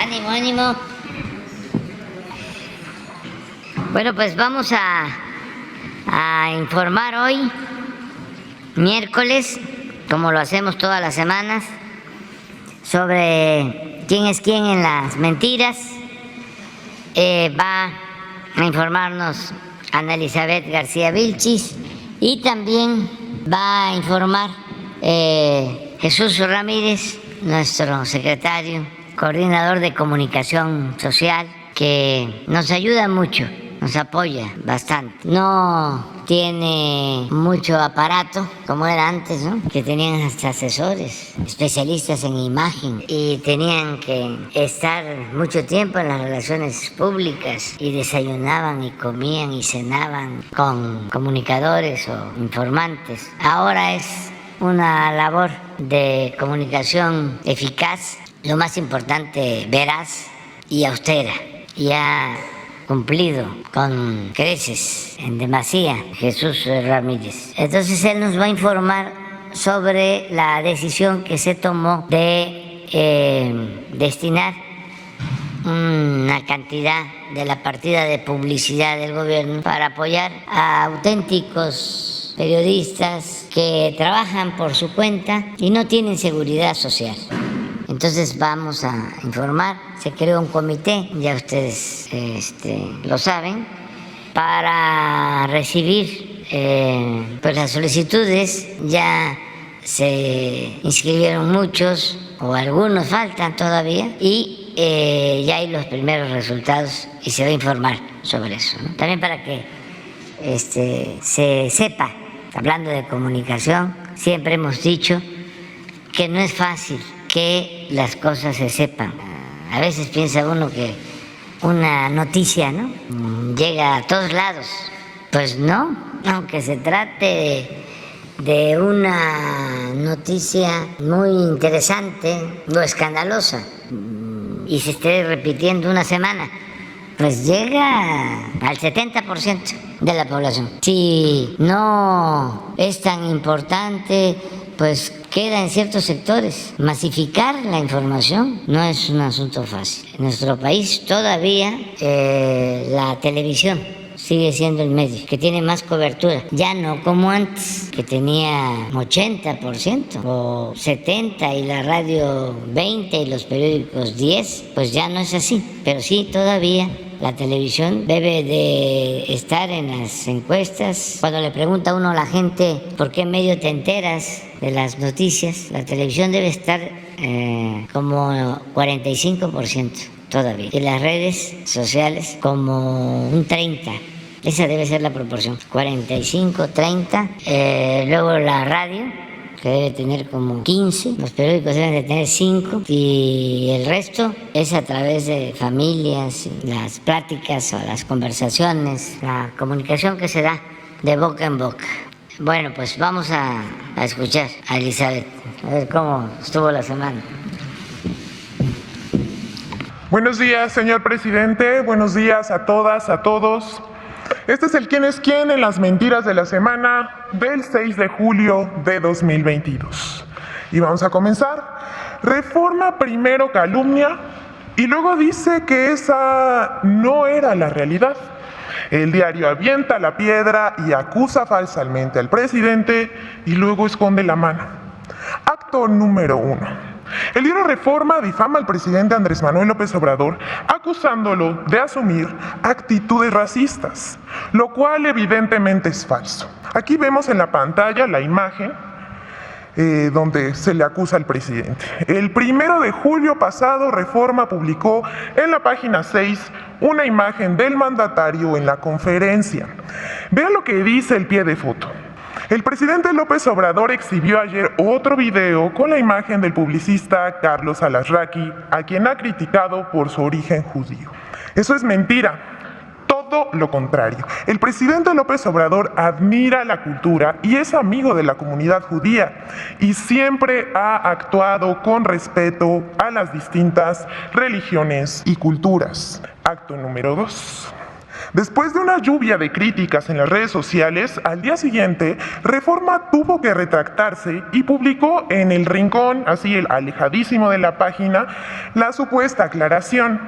Ánimo, ánimo. Bueno, pues vamos a informar hoy, miércoles, como lo hacemos todas las semanas, sobre quién es quién en las mentiras. Va a informarnos Ana Elizabeth García Vilchis y también va a informar Jesús Ramírez, nuestro secretario, coordinador de comunicación social, que nos ayuda mucho, nos apoya bastante. No tiene mucho aparato como era antes, ¿no? Que tenían hasta asesores, especialistas en imagen, y tenían que estar mucho tiempo en las relaciones públicas y desayunaban y comían y cenaban con comunicadores o informantes. Ahora es una labor de comunicación eficaz, lo más importante, veraz y austera. Y ha cumplido con creces, en demasía, Jesús Ramírez. Entonces él nos va a informar sobre la decisión que se tomó de destinar una cantidad de la partida de publicidad del gobierno para apoyar a auténticos periodistas que trabajan por su cuenta y no tienen seguridad social. Entonces vamos a informar, se creó un comité, ya ustedes lo saben, para recibir pues las solicitudes. Ya se inscribieron muchos o algunos faltan todavía y ya hay los primeros resultados y se va a informar sobre eso, ¿no? También para que se sepa, hablando de comunicación, siempre hemos dicho que no es fácil que las cosas se sepan. A veces piensa uno que una noticia, ¿no?, llega a todos lados. Pues no, aunque se trate de una noticia muy interesante o escandalosa y se esté repitiendo una semana, pues llega al 70% de la población. Si no es tan importante, pues queda en ciertos sectores. Masificar la información no es un asunto fácil. En nuestro país todavía la televisión sigue siendo el medio que tiene más cobertura. Ya no como antes, que tenía 80% o 70% y la radio 20% y los periódicos 10%, pues ya no es así. Pero sí, todavía la televisión debe de estar en las encuestas. Cuando le pregunta a uno a la gente por qué medio te enteras de las noticias, la televisión debe estar como 45% todavía, y las redes sociales como un 30%. Esa debe ser la proporción, 45-30. Luego la radio, que debe tener como 15%, los periódicos deben de tener 5%, y el resto es a través de familias, las pláticas o las conversaciones, la comunicación que se da de boca en boca. Bueno, pues vamos a escuchar a Elizabeth, a ver cómo estuvo la semana. Buenos días, señor presidente. Buenos días a todas, a todos. Este es el quién es quién en las mentiras de la semana del 6 de julio de 2022. Y vamos a comenzar. Reforma primero calumnia y luego dice que esa no era la realidad. El diario avienta la piedra y acusa falsamente al presidente y luego esconde la mano. Acto número 1. El diario Reforma difama al presidente Andrés Manuel López Obrador acusándolo de asumir actitudes racistas, lo cual evidentemente es falso. Aquí vemos en la pantalla la imagen donde se le acusa al presidente. El 1 de julio pasado, Reforma publicó en la página 6 una imagen del mandatario en la conferencia. Vean lo que dice el pie de foto. El presidente López Obrador exhibió ayer otro video con la imagen del publicista Carlos Alasraqui, a quien ha criticado por su origen judío. Eso es mentira. Todo lo contrario. El presidente López Obrador admira la cultura y es amigo de la comunidad judía y siempre ha actuado con respeto a las distintas religiones y culturas. Acto número 2. Después de una lluvia de críticas en las redes sociales, al día siguiente, Reforma tuvo que retractarse y publicó en el rincón, así el alejadísimo de la página, la supuesta aclaración.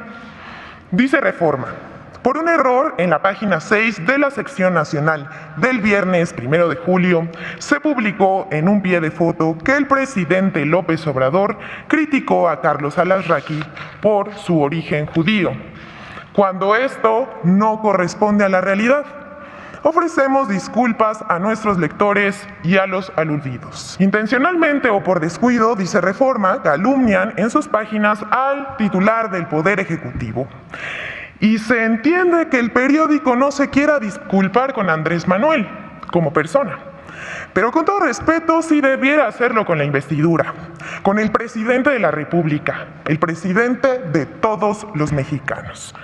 Dice Reforma: por un error en la página 6 de la sección nacional del viernes 1 de julio, se publicó en un pie de foto que el presidente López Obrador criticó a Carlos Alarraqui por su origen judío, cuando esto no corresponde a la realidad. Ofrecemos disculpas a nuestros lectores y a los aludidos. Intencionalmente o por descuido, dice Reforma, calumnian en sus páginas al titular del Poder Ejecutivo. Y se entiende que el periódico no se quiera disculpar con Andrés Manuel como persona. Pero con todo respeto, sí debiera hacerlo con la investidura, con el presidente de la República, el presidente de todos los mexicanos.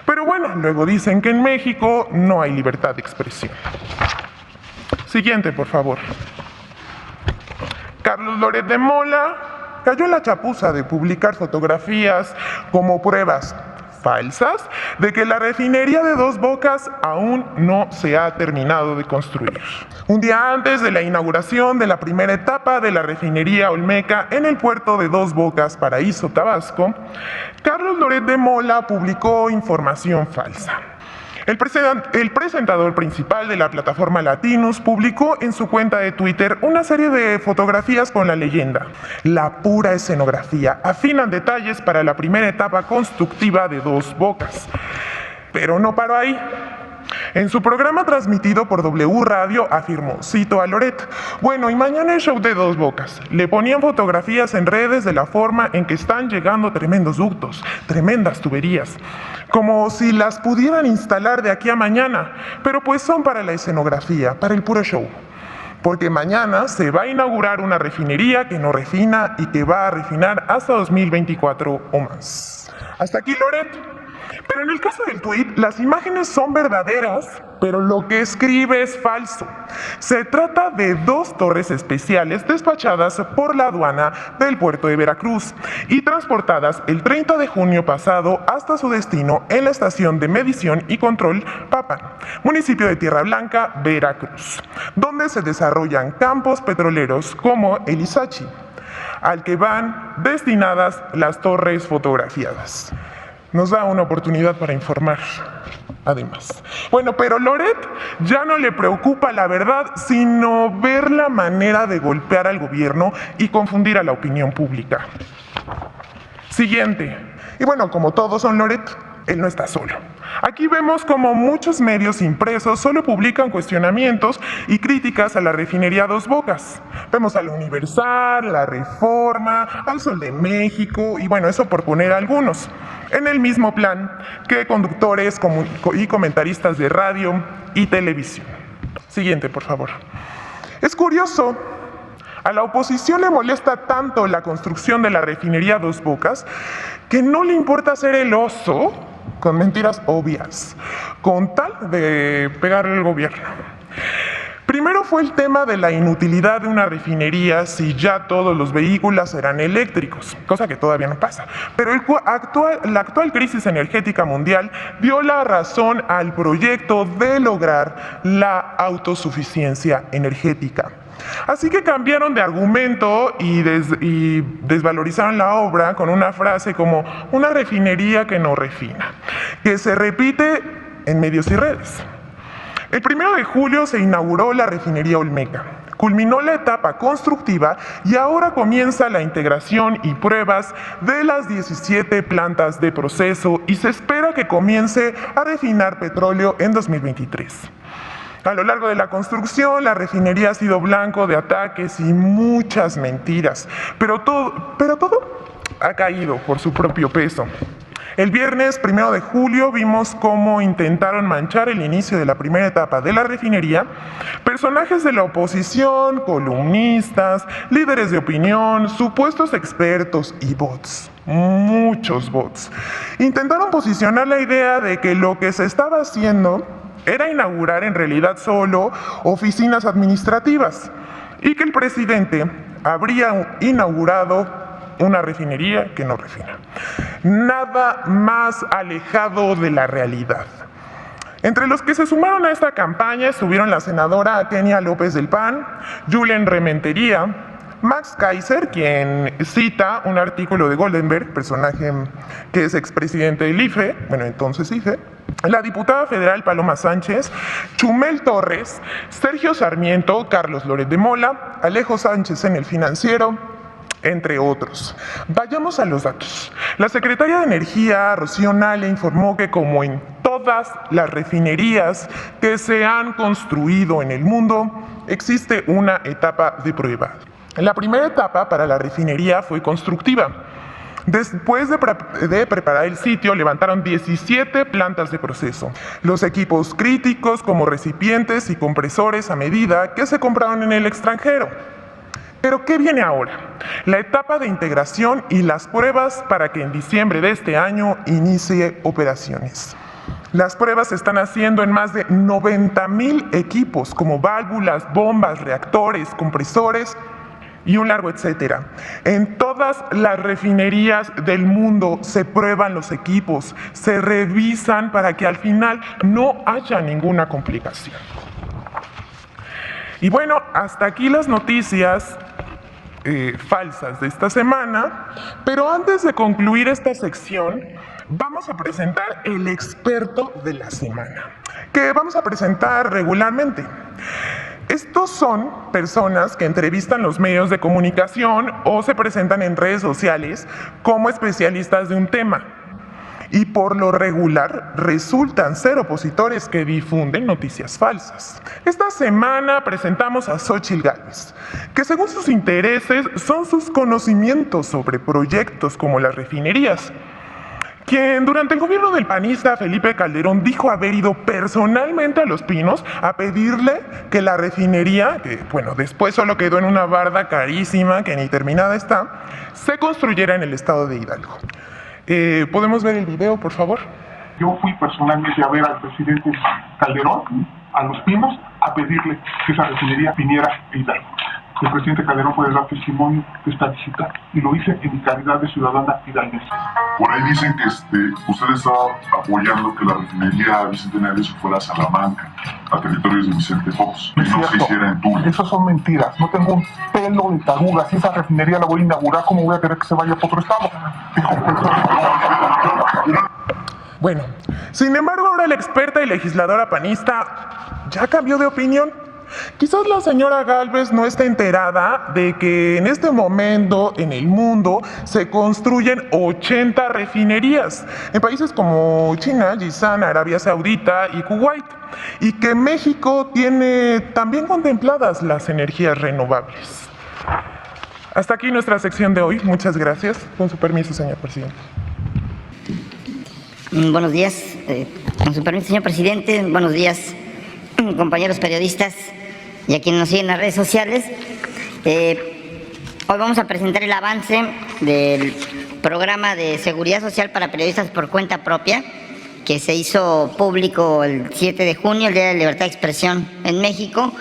Pero bueno, luego dicen que en México no hay libertad de expresión. Siguiente, por favor. Carlos Loret de Mola cayó en la chapuza de publicar fotografías como pruebas falsas de que la refinería de Dos Bocas aún no se ha terminado de construir. Un día antes de la inauguración de la primera etapa de la refinería Olmeca en el puerto de Dos Bocas, Paraíso, Tabasco, Carlos Loret de Mola publicó información falsa. El presentador principal de la plataforma Latinus publicó en su cuenta de Twitter una serie de fotografías con la leyenda: la pura escenografía, afinan detalles para la primera etapa constructiva de Dos Bocas. Pero no paró ahí. En su programa transmitido por W Radio afirmó, cito a Loret: bueno, y mañana el show de Dos Bocas. Le ponían fotografías en redes de la forma en que están llegando tremendos ductos, tremendas tuberías, como si las pudieran instalar de aquí a mañana, pero pues son para la escenografía, para el puro show. Porque mañana se va a inaugurar una refinería que no refina y que va a refinar hasta 2024 o más. Hasta aquí Loret. Pero en el caso del tuit, las imágenes son verdaderas, pero lo que escribe es falso. Se trata de 2 torres especiales despachadas por la aduana del puerto de Veracruz y transportadas el 30 de junio pasado hasta su destino en la estación de medición y control Papan, municipio de Tierra Blanca, Veracruz, donde se desarrollan campos petroleros como el Ixachi, al que van destinadas las torres fotografiadas. Nos da una oportunidad para informar, además. Bueno, pero Loret ya no le preocupa la verdad, sino ver la manera de golpear al gobierno y confundir a la opinión pública. Siguiente. Y bueno, como todos son Loret, él no está solo. Aquí vemos como muchos medios impresos solo publican cuestionamientos y críticas a la refinería Dos Bocas. Vemos al Universal, la Reforma, al Sol de México, y bueno, eso por poner algunos. En el mismo plan que conductores y comentaristas de radio y televisión. Siguiente, por favor. Es curioso, a la oposición le molesta tanto la construcción de la refinería Dos Bocas que no le importa hacer el oso con mentiras obvias, con tal de pegarle al gobierno. Primero fue el tema de la inutilidad de una refinería si ya todos los vehículos serán eléctricos, cosa que todavía no pasa. Pero la actual crisis energética mundial dio la razón al proyecto de lograr la autosuficiencia energética. Así que cambiaron de argumento y desvalorizaron la obra con una frase como una refinería que no refina, que se repite en medios y redes. El 1 de julio se inauguró la refinería Olmeca, culminó la etapa constructiva y ahora comienza la integración y pruebas de las 17 plantas de proceso y se espera que comience a refinar petróleo en 2023. A lo largo de la construcción, la refinería ha sido blanco de ataques y muchas mentiras, pero todo ha caído por su propio peso. El viernes 1 de julio vimos cómo intentaron manchar el inicio de la primera etapa de la refinería personajes de la oposición, columnistas, líderes de opinión, supuestos expertos y bots. Muchos bots. Intentaron posicionar la idea de que lo que se estaba haciendo era inaugurar en realidad solo oficinas administrativas y que el presidente habría inaugurado una refinería que no refina. Nada más alejado de la realidad. Entre los que se sumaron a esta campaña estuvieron la senadora Kenia López del PAN, Julen Rementería, Max Kaiser, quien cita un artículo de Goldenberg, personaje que es expresidente del IFE, bueno, entonces IFE, la diputada federal Paloma Sánchez, Chumel Torres, Sergio Sarmiento, Carlos Loret de Mola, Alejo Sánchez en El Financiero, entre otros. Vayamos a los datos. La secretaria de Energía, Rocío Nale, informó que como en todas las refinerías que se han construido en el mundo, existe una etapa de prueba. La primera etapa para la refinería fue constructiva. Después de preparar el sitio, levantaron 17 plantas de proceso. Los equipos críticos como recipientes y compresores a medida que se compraron en el extranjero. Pero ¿qué viene ahora? La etapa de integración y las pruebas para que en diciembre de este año inicie operaciones. Las pruebas se están haciendo en más de 90,000 equipos como válvulas, bombas, reactores, compresores y un largo etcétera. En todas las refinerías del mundo se prueban los equipos, se revisan para que al final no haya ninguna complicación. Y bueno, hasta aquí las noticias falsas de esta semana, pero antes de concluir esta sección, vamos a presentar el experto de la semana, que vamos a presentar regularmente. Estos son personas que entrevistan los medios de comunicación o se presentan en redes sociales como especialistas de un tema. Y por lo regular resultan ser opositores que difunden noticias falsas. Esta semana presentamos a Xóchitl Gálvez, que según sus intereses son sus conocimientos sobre proyectos como las refinerías, quien durante el gobierno del panista Felipe Calderón dijo haber ido personalmente a Los Pinos a pedirle que la refinería, que bueno, después solo quedó en una barda carísima que ni terminada está, se construyera en el estado de Hidalgo. ¿Podemos ver el video, por favor? Yo fui personalmente a ver al presidente Calderón a Los Pinos a pedirle que esa refinería viniera a Hidalgo. El presidente Calderón puede dar testimonio de esta visita y lo hice en mi calidad de ciudadana hidalguense. Por ahí dicen que usted estaba apoyando que la refinería Bicentenario se fuera a Salamanca, a territorios de Vicente Fox, y no se hiciera en Tula. Esas son mentiras. No tengo un pelo de taruga. Si esa refinería la voy a inaugurar, ¿cómo voy a querer que se vaya a otro estado? Bueno, sin embargo, ahora la experta y legisladora panista ya cambió de opinión. Quizás la señora Gálvez no está enterada de que en este momento en el mundo se construyen 80 refinerías en países como China, Yizan, Arabia Saudita y Kuwait, y que México tiene también contempladas las energías renovables. Hasta aquí nuestra sección de hoy. Muchas gracias. Con su permiso, señor presidente. Buenos días. Con su permiso, señor presidente. Buenos días, compañeros periodistas y a quienes nos siguen en las redes sociales. Hoy vamos a presentar el avance del programa de seguridad social para periodistas por cuenta propia, que se hizo público el 7 de junio, el Día de la Libertad de Expresión en México,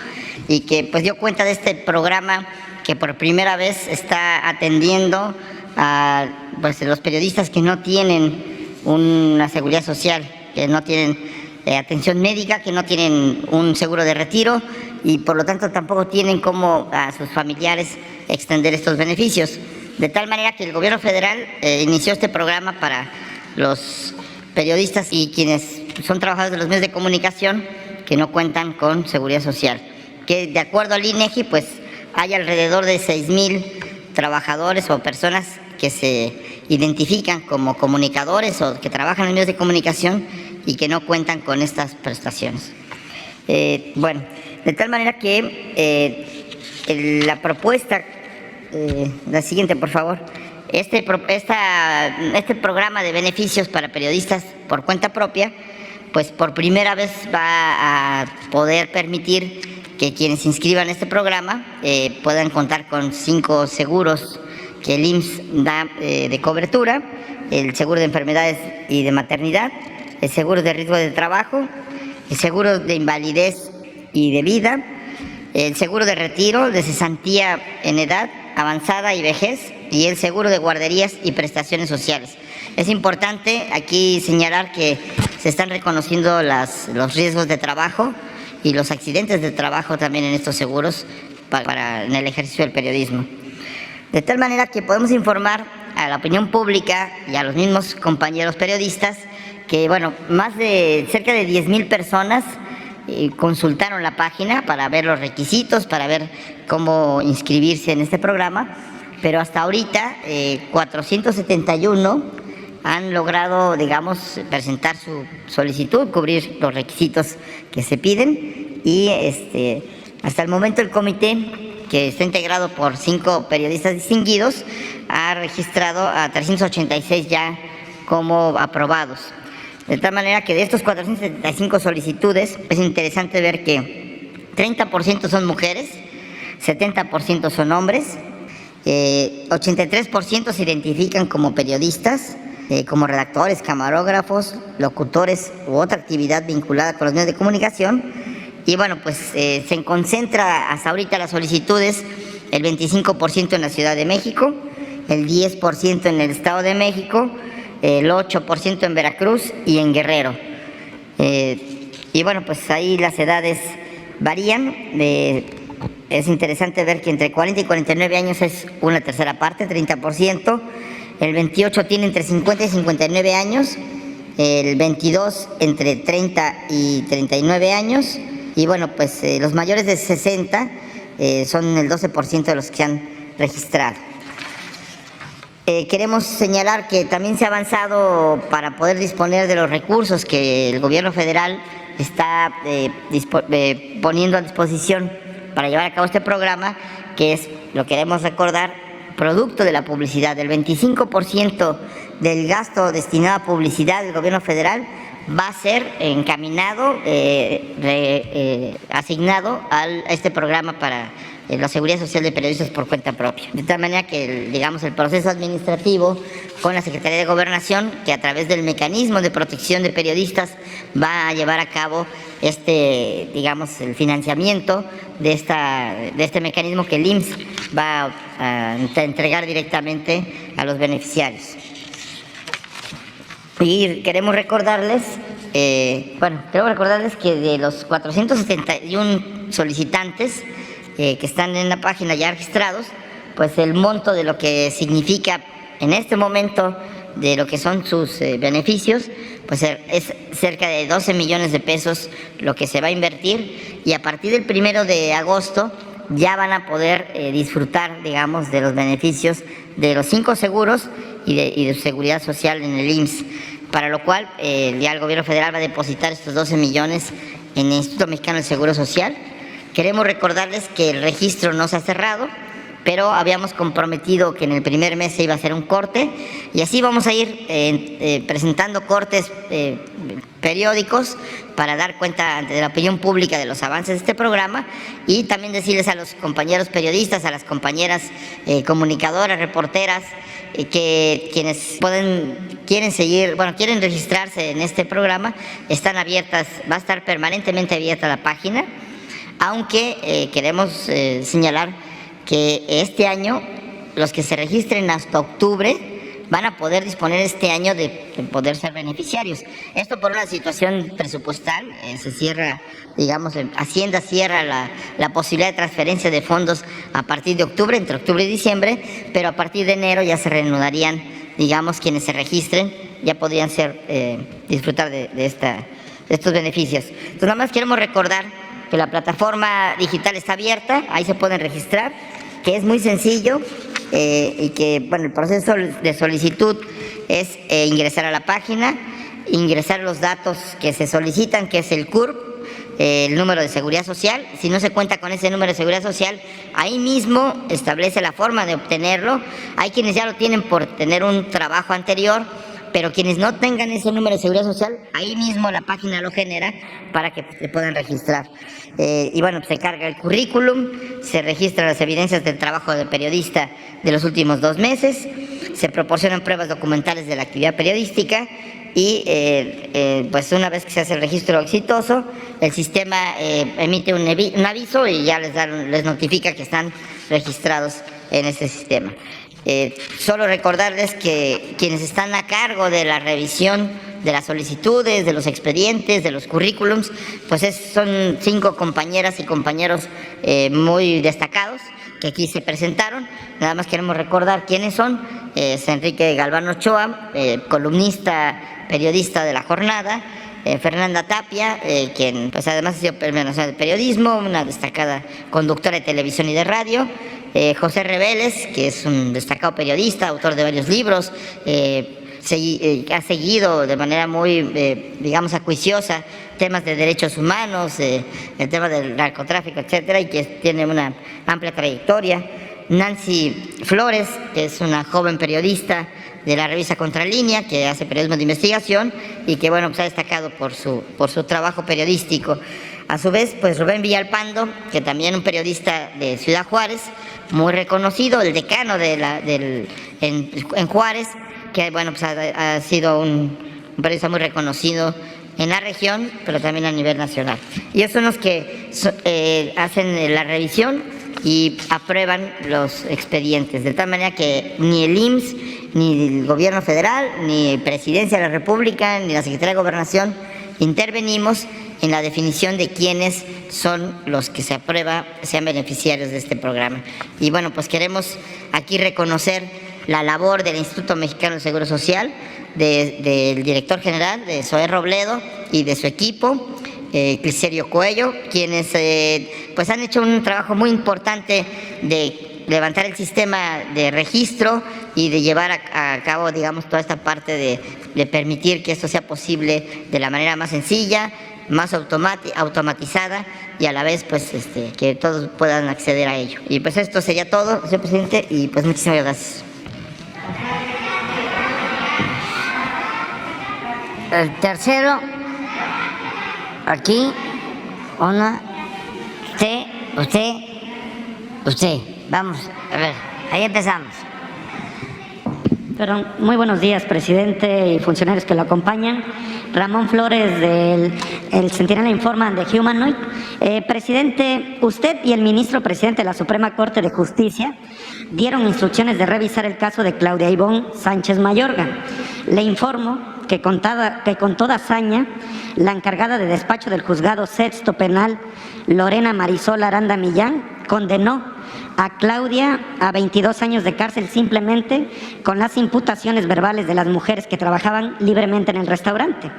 y que pues dio cuenta de este programa que por primera vez está atendiendo a pues, los periodistas que no tienen una seguridad social, que no tienen atención médica, que no tienen un seguro de retiro y por lo tanto tampoco tienen cómo a sus familiares extender estos beneficios. De tal manera que el gobierno federal inició este programa para los periodistas y quienes son trabajadores de los medios de comunicación que no cuentan con seguridad social. Que de acuerdo al INEGI, pues hay alrededor de 6,000 trabajadores o personas que se identifican como comunicadores o que trabajan en medios de comunicación y que no cuentan con estas prestaciones. Bueno, de tal manera que la propuesta, la siguiente por favor, este programa de beneficios para periodistas por cuenta propia, pues por primera vez va a poder permitir que quienes se inscriban a este programa puedan contar con 5 seguros que el IMSS da de cobertura: el seguro de enfermedades y de maternidad, el seguro de riesgo de trabajo, el seguro de invalidez y de vida, el seguro de retiro, de cesantía en edad avanzada y vejez, y el seguro de guarderías y prestaciones sociales. Es importante aquí señalar que se están reconociendo los riesgos de trabajo y los accidentes de trabajo también en estos seguros en el ejercicio del periodismo. De tal manera que podemos informar a la opinión pública y a los mismos compañeros periodistas que, bueno, cerca de 10,000 personas consultaron la página para ver los requisitos, para ver cómo inscribirse en este programa, pero hasta ahorita 471 han logrado, digamos, presentar su solicitud, cubrir los requisitos que se piden y hasta el momento el comité, que está integrado por 5 periodistas distinguidos, ha registrado a 386 ya como aprobados. De tal manera que de estos 475 solicitudes es interesante ver que 30% son mujeres, 70% son hombres, 83% se identifican como periodistas, como redactores, camarógrafos, locutores u otra actividad vinculada con los medios de comunicación. Y bueno, pues se concentra hasta ahorita las solicitudes, el 25% en la Ciudad de México, el 10% en el Estado de México, el 8% en Veracruz y en Guerrero. Y bueno, pues ahí las edades varían. Es interesante ver que entre 40 y 49 años es una tercera parte, 30%. El 28 tiene entre 50 y 59 años. El 22 entre 30 y 39 años. Y bueno, pues los mayores de 60 son el 12% de los que se han registrado. Queremos señalar que también se ha avanzado para poder disponer de los recursos que el gobierno federal está poniendo a disposición para llevar a cabo este programa, que es, lo queremos recordar, producto de la publicidad. El 25% del gasto destinado a publicidad del gobierno federal va a ser encaminado, asignado a este programa para la seguridad social de periodistas por cuenta propia. De tal manera que, digamos, el proceso administrativo con la Secretaría de Gobernación, que a través del mecanismo de protección de periodistas va a llevar a cabo digamos, el financiamiento de este mecanismo que el IMSS va a entregar directamente a los beneficiarios. Y queremos recordarles que de los 471 solicitantes que están en la página ya registrados, pues el monto de lo que significa en este momento de lo que son sus beneficios, pues es cerca de 12 millones de pesos lo que se va a invertir, y a partir del 1 de agosto ya van a poder disfrutar, digamos, de los beneficios de los 5 seguros y de seguridad social en el IMSS, para lo cual ya el gobierno federal va a depositar estos 12 millones en el Instituto Mexicano del Seguro Social. Queremos recordarles que el registro no se ha cerrado, pero habíamos comprometido que en el primer mes se iba a hacer un corte, y así vamos a ir presentando cortes periódicos para dar cuenta ante la opinión pública de los avances de este programa, y también decirles a los compañeros periodistas, a las compañeras comunicadoras, reporteras, que quienes quieren registrarse en este programa, están abiertas, va a estar permanentemente abierta la página, aunque queremos señalar que este año los que se registren hasta octubre van a poder disponer este año de poder ser beneficiarios. Esto por una situación presupuestal, se cierra, digamos, Hacienda cierra la posibilidad de transferencia de fondos a partir de octubre, entre octubre y diciembre, pero a partir de enero ya se reanudarían, digamos, quienes se registren ya podrían disfrutar de estos beneficios. Entonces, nada más queremos recordar que la plataforma digital está abierta, ahí se pueden registrar, que es muy sencillo, y que, bueno, el proceso de solicitud es ingresar a la página, ingresar los datos que se solicitan, que es el CURP, el número de seguridad social. Si no se cuenta con ese número de seguridad social, ahí mismo establece la forma de obtenerlo. Hay quienes ya lo tienen por tener un trabajo anterior, pero quienes no tengan ese número de seguridad social, ahí mismo la página lo genera para que se puedan registrar. Y bueno, se carga el currículum, se registran las evidencias del trabajo de periodista de los últimos 2 meses, se proporcionan pruebas documentales de la actividad periodística, y pues una vez que se hace el registro exitoso, el sistema emite un aviso y ya les notifica que están registrados en este sistema. Solo recordarles que quienes están a cargo de la revisión de las solicitudes, de los expedientes, de los currículums, pues son 5 compañeras y compañeros muy destacados que aquí se presentaron. Nada más queremos recordar quiénes son. Es Enrique Galván Ochoa, columnista, periodista de La Jornada. Fernanda Tapia, quien pues además ha sido Premio Nacional de Periodismo, una destacada conductora de televisión y de radio. José Reveles, que es un destacado periodista, autor de varios libros, ha seguido de manera muy, digamos, acuiciosa temas de derechos humanos, el tema del narcotráfico, etcétera, y que tiene una amplia trayectoria. Nancy Flores, que es una joven periodista de la revista Contralínea, que hace periodismo de investigación y que, bueno, pues ha destacado por su trabajo periodístico. A su vez, pues Rubén Villalpando, que también un periodista de Ciudad Juárez, muy reconocido, el decano en Juárez, que, bueno, pues ha sido un periodista muy reconocido en la región, pero también a nivel nacional. Y ellos son los que hacen la revisión y aprueban los expedientes, de tal manera que ni el IMSS, ni el Gobierno Federal, ni Presidencia de la República, ni la Secretaría de Gobernación intervenimos en la definición de quiénes son los que se aprueba sean beneficiarios de este programa. Y bueno, pues queremos aquí reconocer la labor del Instituto Mexicano del Seguro Social, del director general, de Zoé Robledo, y de su equipo, Clicerio Coello, quienes pues han hecho un trabajo muy importante de levantar el sistema de registro y de llevar a cabo, digamos, toda esta parte de permitir que esto sea posible de la manera más sencilla, más automatizada y a la vez pues que todos puedan acceder a ello. Y pues esto sería todo, señor presidente, y pues muchísimas gracias. El tercero, aquí, usted, vamos, a ver, ahí empezamos. Perdón, muy buenos días, presidente y funcionarios que lo acompañan. Ramón Flores del Centinela Informa de Humanoid. Presidente, usted y el ministro presidente de la Suprema Corte de Justicia dieron instrucciones de revisar el caso de Claudia Ivonne Sánchez Mayorga. Le informo que con toda hazaña, la encargada de despacho del Juzgado Sexto Penal, Lorena Marisol Aranda Millán, condenó a Claudia a 22 años de cárcel simplemente con las imputaciones verbales de las mujeres que trabajaban libremente en el restaurante.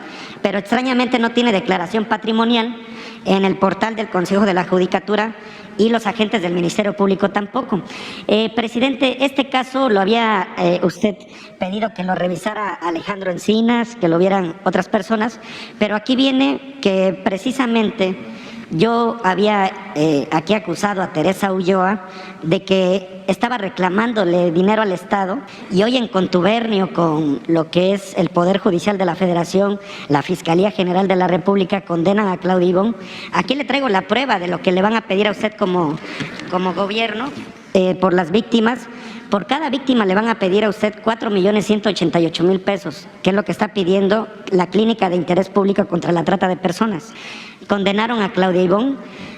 Pero extrañamente no tiene declaración patrimonial en el portal del Consejo de la Judicatura y los agentes del Ministerio Público tampoco. Presidente, este caso lo había usted pedido que lo revisara Alejandro Encinas, que lo vieran otras personas, pero aquí viene que precisamente yo había aquí acusado a Teresa Ulloa de que estaba reclamándole dinero al Estado y hoy en contubernio con lo que es el Poder Judicial de la Federación, la Fiscalía General de la República condenan a Claudia Ivonne. Aquí le traigo la prueba de lo que le van a pedir a usted como gobierno por las víctimas. Por cada víctima le van a pedir a usted 4.188.000 pesos, que es lo que está pidiendo la Clínica de Interés Público contra la Trata de Personas. Condenaron a Claudia Ivonne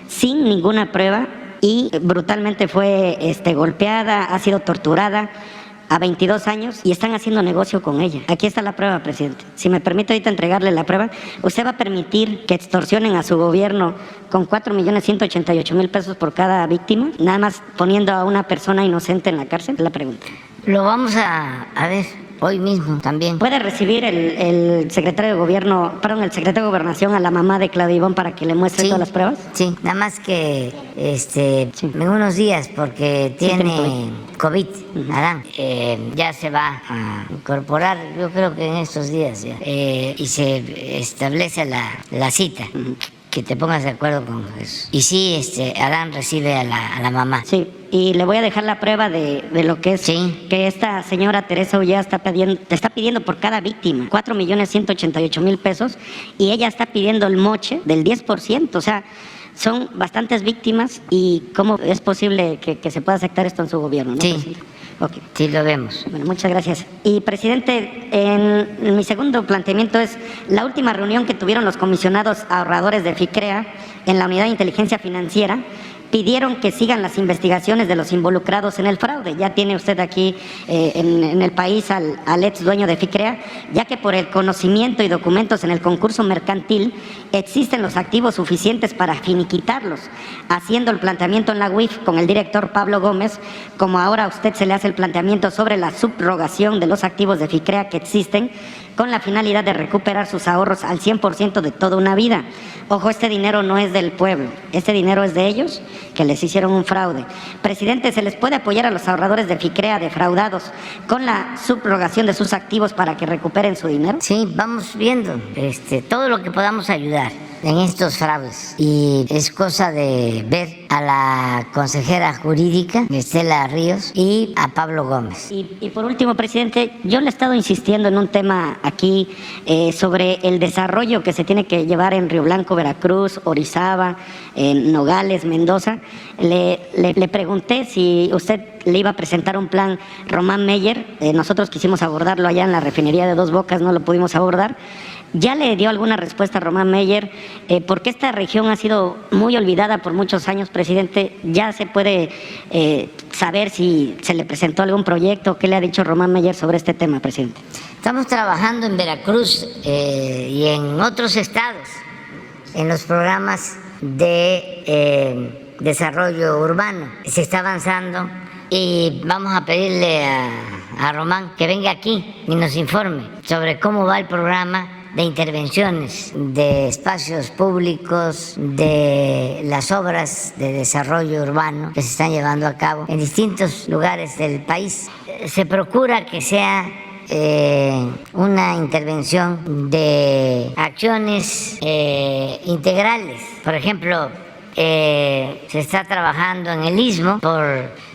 sin ninguna prueba y brutalmente fue golpeada, ha sido torturada a 22 años y están haciendo negocio con ella. Aquí está la prueba, presidente. Si me permite ahorita entregarle la prueba, ¿usted va a permitir que extorsionen a su gobierno con 4.188.000 pesos por cada víctima? Nada más poniendo a una persona inocente en la cárcel, es la pregunta. Lo vamos a ver hoy mismo también. ¿Puede recibir el secretario de Gobierno, el secretario de Gobernación a la mamá de Claudia Ivonne para que le muestre todas las pruebas? Sí, nada más que en unos días, porque tiene COVID, Adán. Ya se va a incorporar, yo creo que en estos días ya. Y se establece la cita. Que te pongas de acuerdo con eso. Y sí, Adán recibe a la mamá. Sí, y le voy a dejar la prueba de lo que es que esta señora Teresa Ulloa te está pidiendo por cada víctima 4.188.000 pesos y ella está pidiendo el moche del 10%, o sea, son bastantes víctimas y cómo es posible que se pueda aceptar esto en su gobierno, ¿no? Sí. Okay. Sí, lo vemos. Bueno, muchas gracias. Y, presidente, en mi segundo planteamiento es la última reunión que tuvieron los comisionados ahorradores de FICREA en la Unidad de Inteligencia Financiera. pidieron que sigan las investigaciones de los involucrados en el fraude. Ya tiene usted aquí en el país al ex dueño de FICREA, ya que por el conocimiento y documentos en el concurso mercantil existen los activos suficientes para finiquitarlos, haciendo el planteamiento en la UIF con el director Pablo Gómez, como ahora a usted se le hace el planteamiento sobre la subrogación de los activos de FICREA que existen, con la finalidad de recuperar sus ahorros al 100% de toda una vida. Ojo, este dinero no es del pueblo, este dinero es de ellos, que les hicieron un fraude. Presidente, ¿se les puede apoyar a los ahorradores de FICREA defraudados con la subrogación de sus activos para que recuperen su dinero? Sí, vamos viendo todo lo que podamos ayudar en estos fraudes. Y es cosa de ver a la consejera jurídica, Estela Ríos, y a Pablo Gómez. Y por último, presidente, yo le he estado insistiendo en un tema aquí sobre el desarrollo que se tiene que llevar en Río Blanco, Veracruz, Orizaba, Nogales, Mendoza. Le pregunté si usted le iba a presentar un plan Román Meyer. Nosotros quisimos abordarlo allá en la refinería de Dos Bocas, no lo pudimos abordar. ¿Ya le dio alguna respuesta a Román Meyer? Porque esta región ha sido muy olvidada por muchos años, presidente. ¿Ya se puede saber si se le presentó algún proyecto? ¿Qué le ha dicho Román Meyer sobre este tema, presidente? Estamos trabajando en Veracruz y en otros estados, en los programas de desarrollo urbano. Se está avanzando y vamos a pedirle a Román que venga aquí y nos informe sobre cómo va el programa de intervenciones de espacios públicos, de las obras de desarrollo urbano que se están llevando a cabo en distintos lugares del país. Se procura que sea una intervención de acciones integrales. Por ejemplo, se está trabajando en el Istmo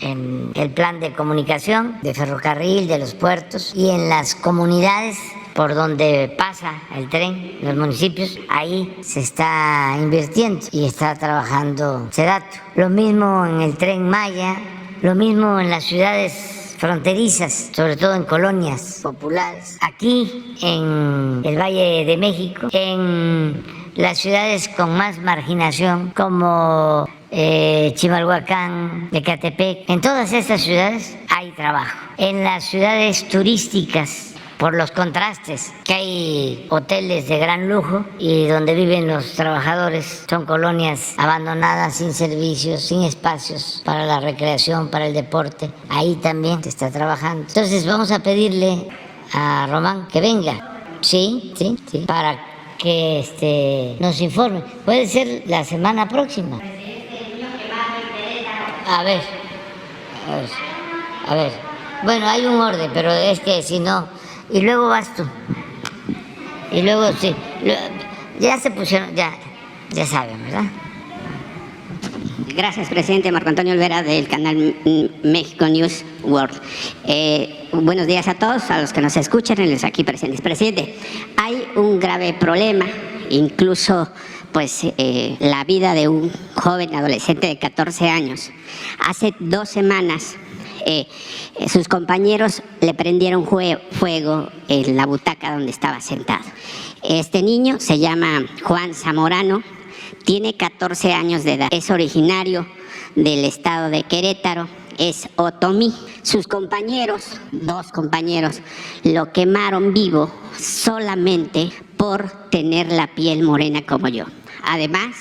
en el plan de comunicación, de ferrocarril, de los puertos, y en las comunidades por donde pasa el tren, los municipios, ahí se está invirtiendo y está trabajando SEDATU. Lo mismo en el Tren Maya, lo mismo en las ciudades fronterizas, sobre todo en colonias populares. Aquí en el Valle de México, en las ciudades con más marginación como Chimalhuacán, Ecatepec, en todas estas ciudades hay trabajo. En las ciudades turísticas, por los contrastes, que hay hoteles de gran lujo y donde viven los trabajadores, son colonias abandonadas, sin servicios, sin espacios para la recreación, para el deporte. Ahí también se está trabajando. Entonces vamos a pedirle a Román que venga, sí, para que nos informe. Puede ser la semana próxima. A ver. Bueno, hay un orden, pero es que si no... Y luego vas tú. Y luego sí. Ya se pusieron, ya saben, ¿verdad? Gracias, presidente. Marco Antonio Olvera, del canal México News World. Buenos días a todos, a los que nos escuchan y los aquí presentes. Presidente, hay un grave problema, incluso la vida de un joven adolescente de 14 años. Hace 2 semanas sus compañeros le prendieron fuego en la butaca donde estaba sentado. Este niño se llama Juan Zamorano, tiene 14 años de edad, es originario del estado de Querétaro, es otomí. Sus compañeros, 2 compañeros, lo quemaron vivo solamente por tener la piel morena como yo. Además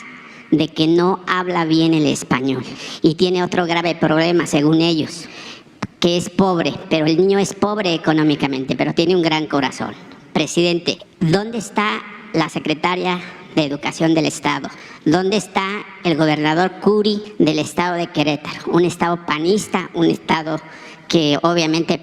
de que no habla bien el español y tiene otro grave problema, según ellos, que es pobre, pero el niño es pobre económicamente, pero tiene un gran corazón. Presidente, ¿dónde está la secretaria de Educación del Estado? ¿Dónde está el gobernador Curi del estado de Querétaro? Un estado panista, un estado que obviamente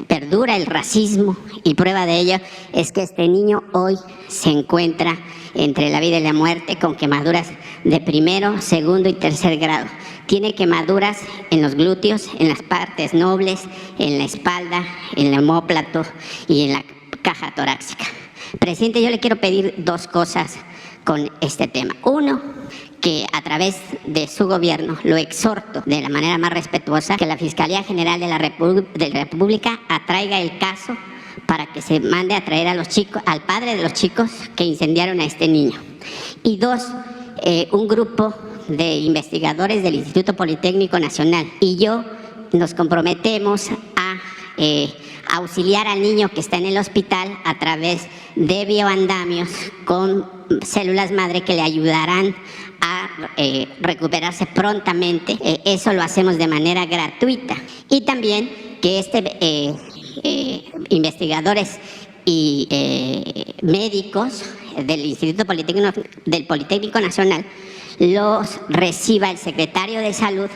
perdura el racismo, y prueba de ello es que este niño hoy se encuentra entre la vida y la muerte con quemaduras de 1º, 2º y 3er grado. Tiene quemaduras en los glúteos, en las partes nobles, en la espalda, en el omóplato y en la caja torácica. Presidente, yo le quiero pedir 2 cosas con este tema. Uno, que a través de su gobierno lo exhorto de la manera más respetuosa que la Fiscalía General de la República atraiga el caso para que se mande a traer a los chicos, al padre de los chicos que incendiaron a este niño. Y 2, un grupo de investigadores del Instituto Politécnico Nacional y yo nos comprometemos a auxiliar al niño que está en el hospital a través de bioandamios con células madre que le ayudarán a recuperarse prontamente. Eso lo hacemos de manera gratuita. Y también que investigadores y médicos del Instituto Politécnico Nacional los reciba el secretario de Salud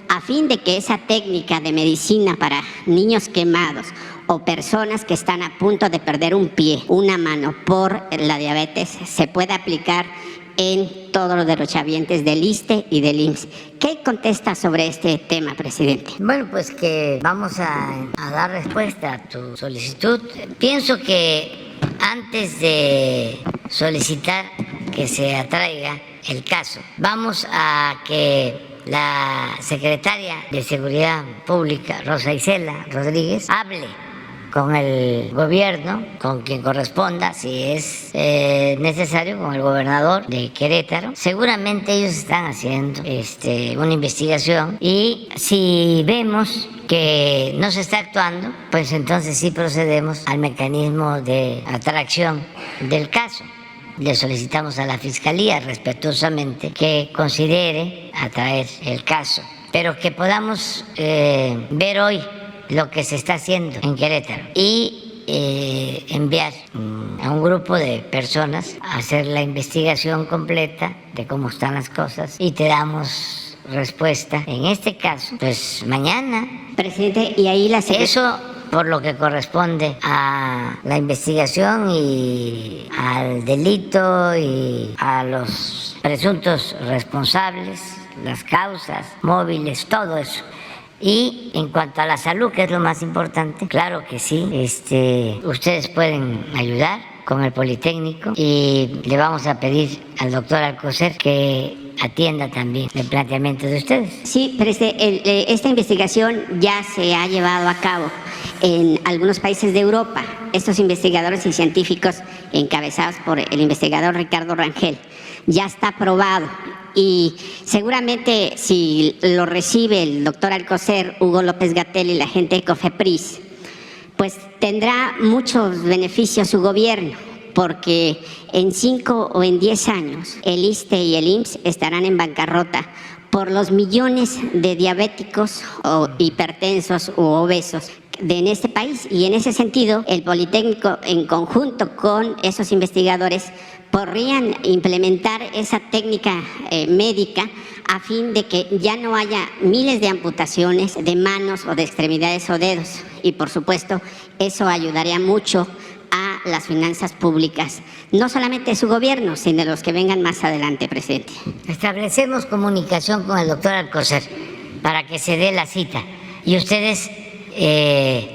a fin de que esa técnica de medicina para niños quemados o personas que están a punto de perder un pie, una mano por la diabetes se pueda aplicar en todos los derechohabientes del ISSSTE y del IMSS. ¿Qué contesta sobre este tema, presidente? Bueno, pues que vamos a dar respuesta a tu solicitud. Pienso que antes de solicitar que se atraiga el caso, vamos a que la secretaria de Seguridad Pública, Rosa Isela Rodríguez, hable con el gobierno, con quien corresponda, si es necesario, con el gobernador de Querétaro. Seguramente ellos están haciendo una investigación y si vemos que no se está actuando, pues entonces sí procedemos al mecanismo de atracción del caso. Le solicitamos a la Fiscalía respetuosamente que considere atraer el caso, pero que podamos ver hoy lo que se está haciendo en Querétaro y enviar a un grupo de personas a hacer la investigación completa de cómo están las cosas y te damos respuesta. En este caso, pues mañana. Presidente, y ahí la Eso por lo que corresponde a la investigación y al delito y a los presuntos responsables, las causas móviles, todo eso. Y en cuanto a la salud, que es lo más importante, claro que sí, ustedes pueden ayudar con el Politécnico y le vamos a pedir al doctor Alcocer que atienda también el planteamiento de ustedes. Sí, pero esta investigación ya se ha llevado a cabo en algunos países de Europa. Estos investigadores y científicos encabezados por el investigador Ricardo Rangel ya está aprobado. Y seguramente si lo recibe el doctor Alcocer, Hugo López-Gatell y la gente de COFEPRIS, pues tendrá muchos beneficios su gobierno, porque en 5 o en 10 años el ISSSTE y el IMSS estarán en bancarrota por los millones de diabéticos o hipertensos u obesos en este país. Y en ese sentido, el Politécnico, en conjunto con esos investigadores, podrían implementar esa técnica médica a fin de que ya no haya miles de amputaciones de manos o de extremidades o dedos. Y por supuesto, eso ayudaría mucho a las finanzas públicas, no solamente de su gobierno, sino de los que vengan más adelante, presidente. Establecemos comunicación con el doctor Alcocer para que se dé la cita y ustedes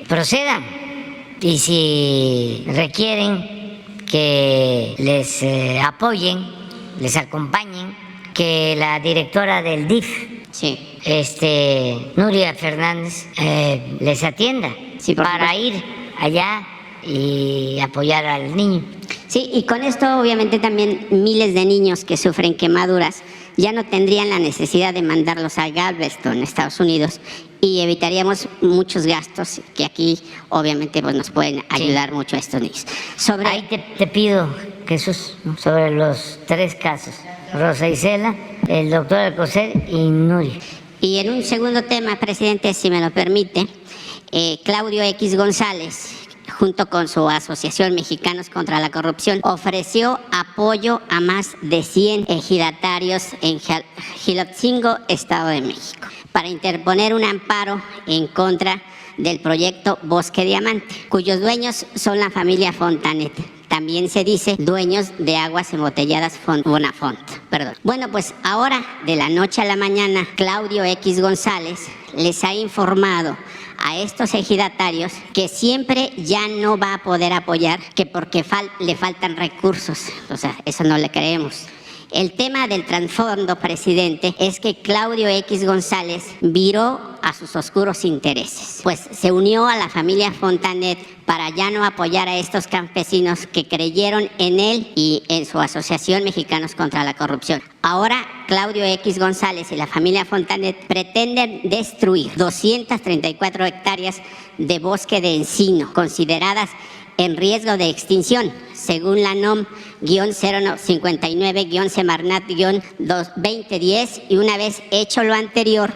procedan. Y si requieren que les apoyen, les acompañen, que la directora del DIF, sí, Nuria Fernández, les atienda, sí, para ir allá y apoyar al niño. Sí, y con esto obviamente también miles de niños que sufren quemaduras ya no tendrían la necesidad de mandarlos a Galveston, Estados Unidos, y evitaríamos muchos gastos que aquí obviamente pues, nos pueden ayudar mucho a estos niños. Ahí te pido, Jesús, sobre los 3 casos, Rosa Isela, el doctor Alcocer y Nuria. Y en un segundo tema, presidente, si me lo permite, Claudio X González, junto con su Asociación Mexicanos contra la Corrupción, ofreció apoyo a más de 100 ejidatarios en Jilotzingo, Estado de México, para interponer un amparo en contra del proyecto Bosque Diamante, cuyos dueños son la familia Fontanet. También se dice dueños de aguas embotelladas Bonafont. Bueno, pues ahora, de la noche a la mañana, Claudio X González les ha informado a estos ejidatarios que siempre ya no va a poder apoyar, que porque le faltan recursos. O sea, eso no le creemos. El tema del trasfondo, presidente, es que Claudio X González viró a sus oscuros intereses, pues se unió a la familia Fontanet para ya no apoyar a estos campesinos que creyeron en él y en su asociación Mexicanos contra la Corrupción. Ahora Claudio X González y la familia Fontanet pretenden destruir 234 hectáreas de bosque de encino, consideradas en riesgo de extinción, según la NOM-059-Semarnat-2010, y una vez hecho lo anterior,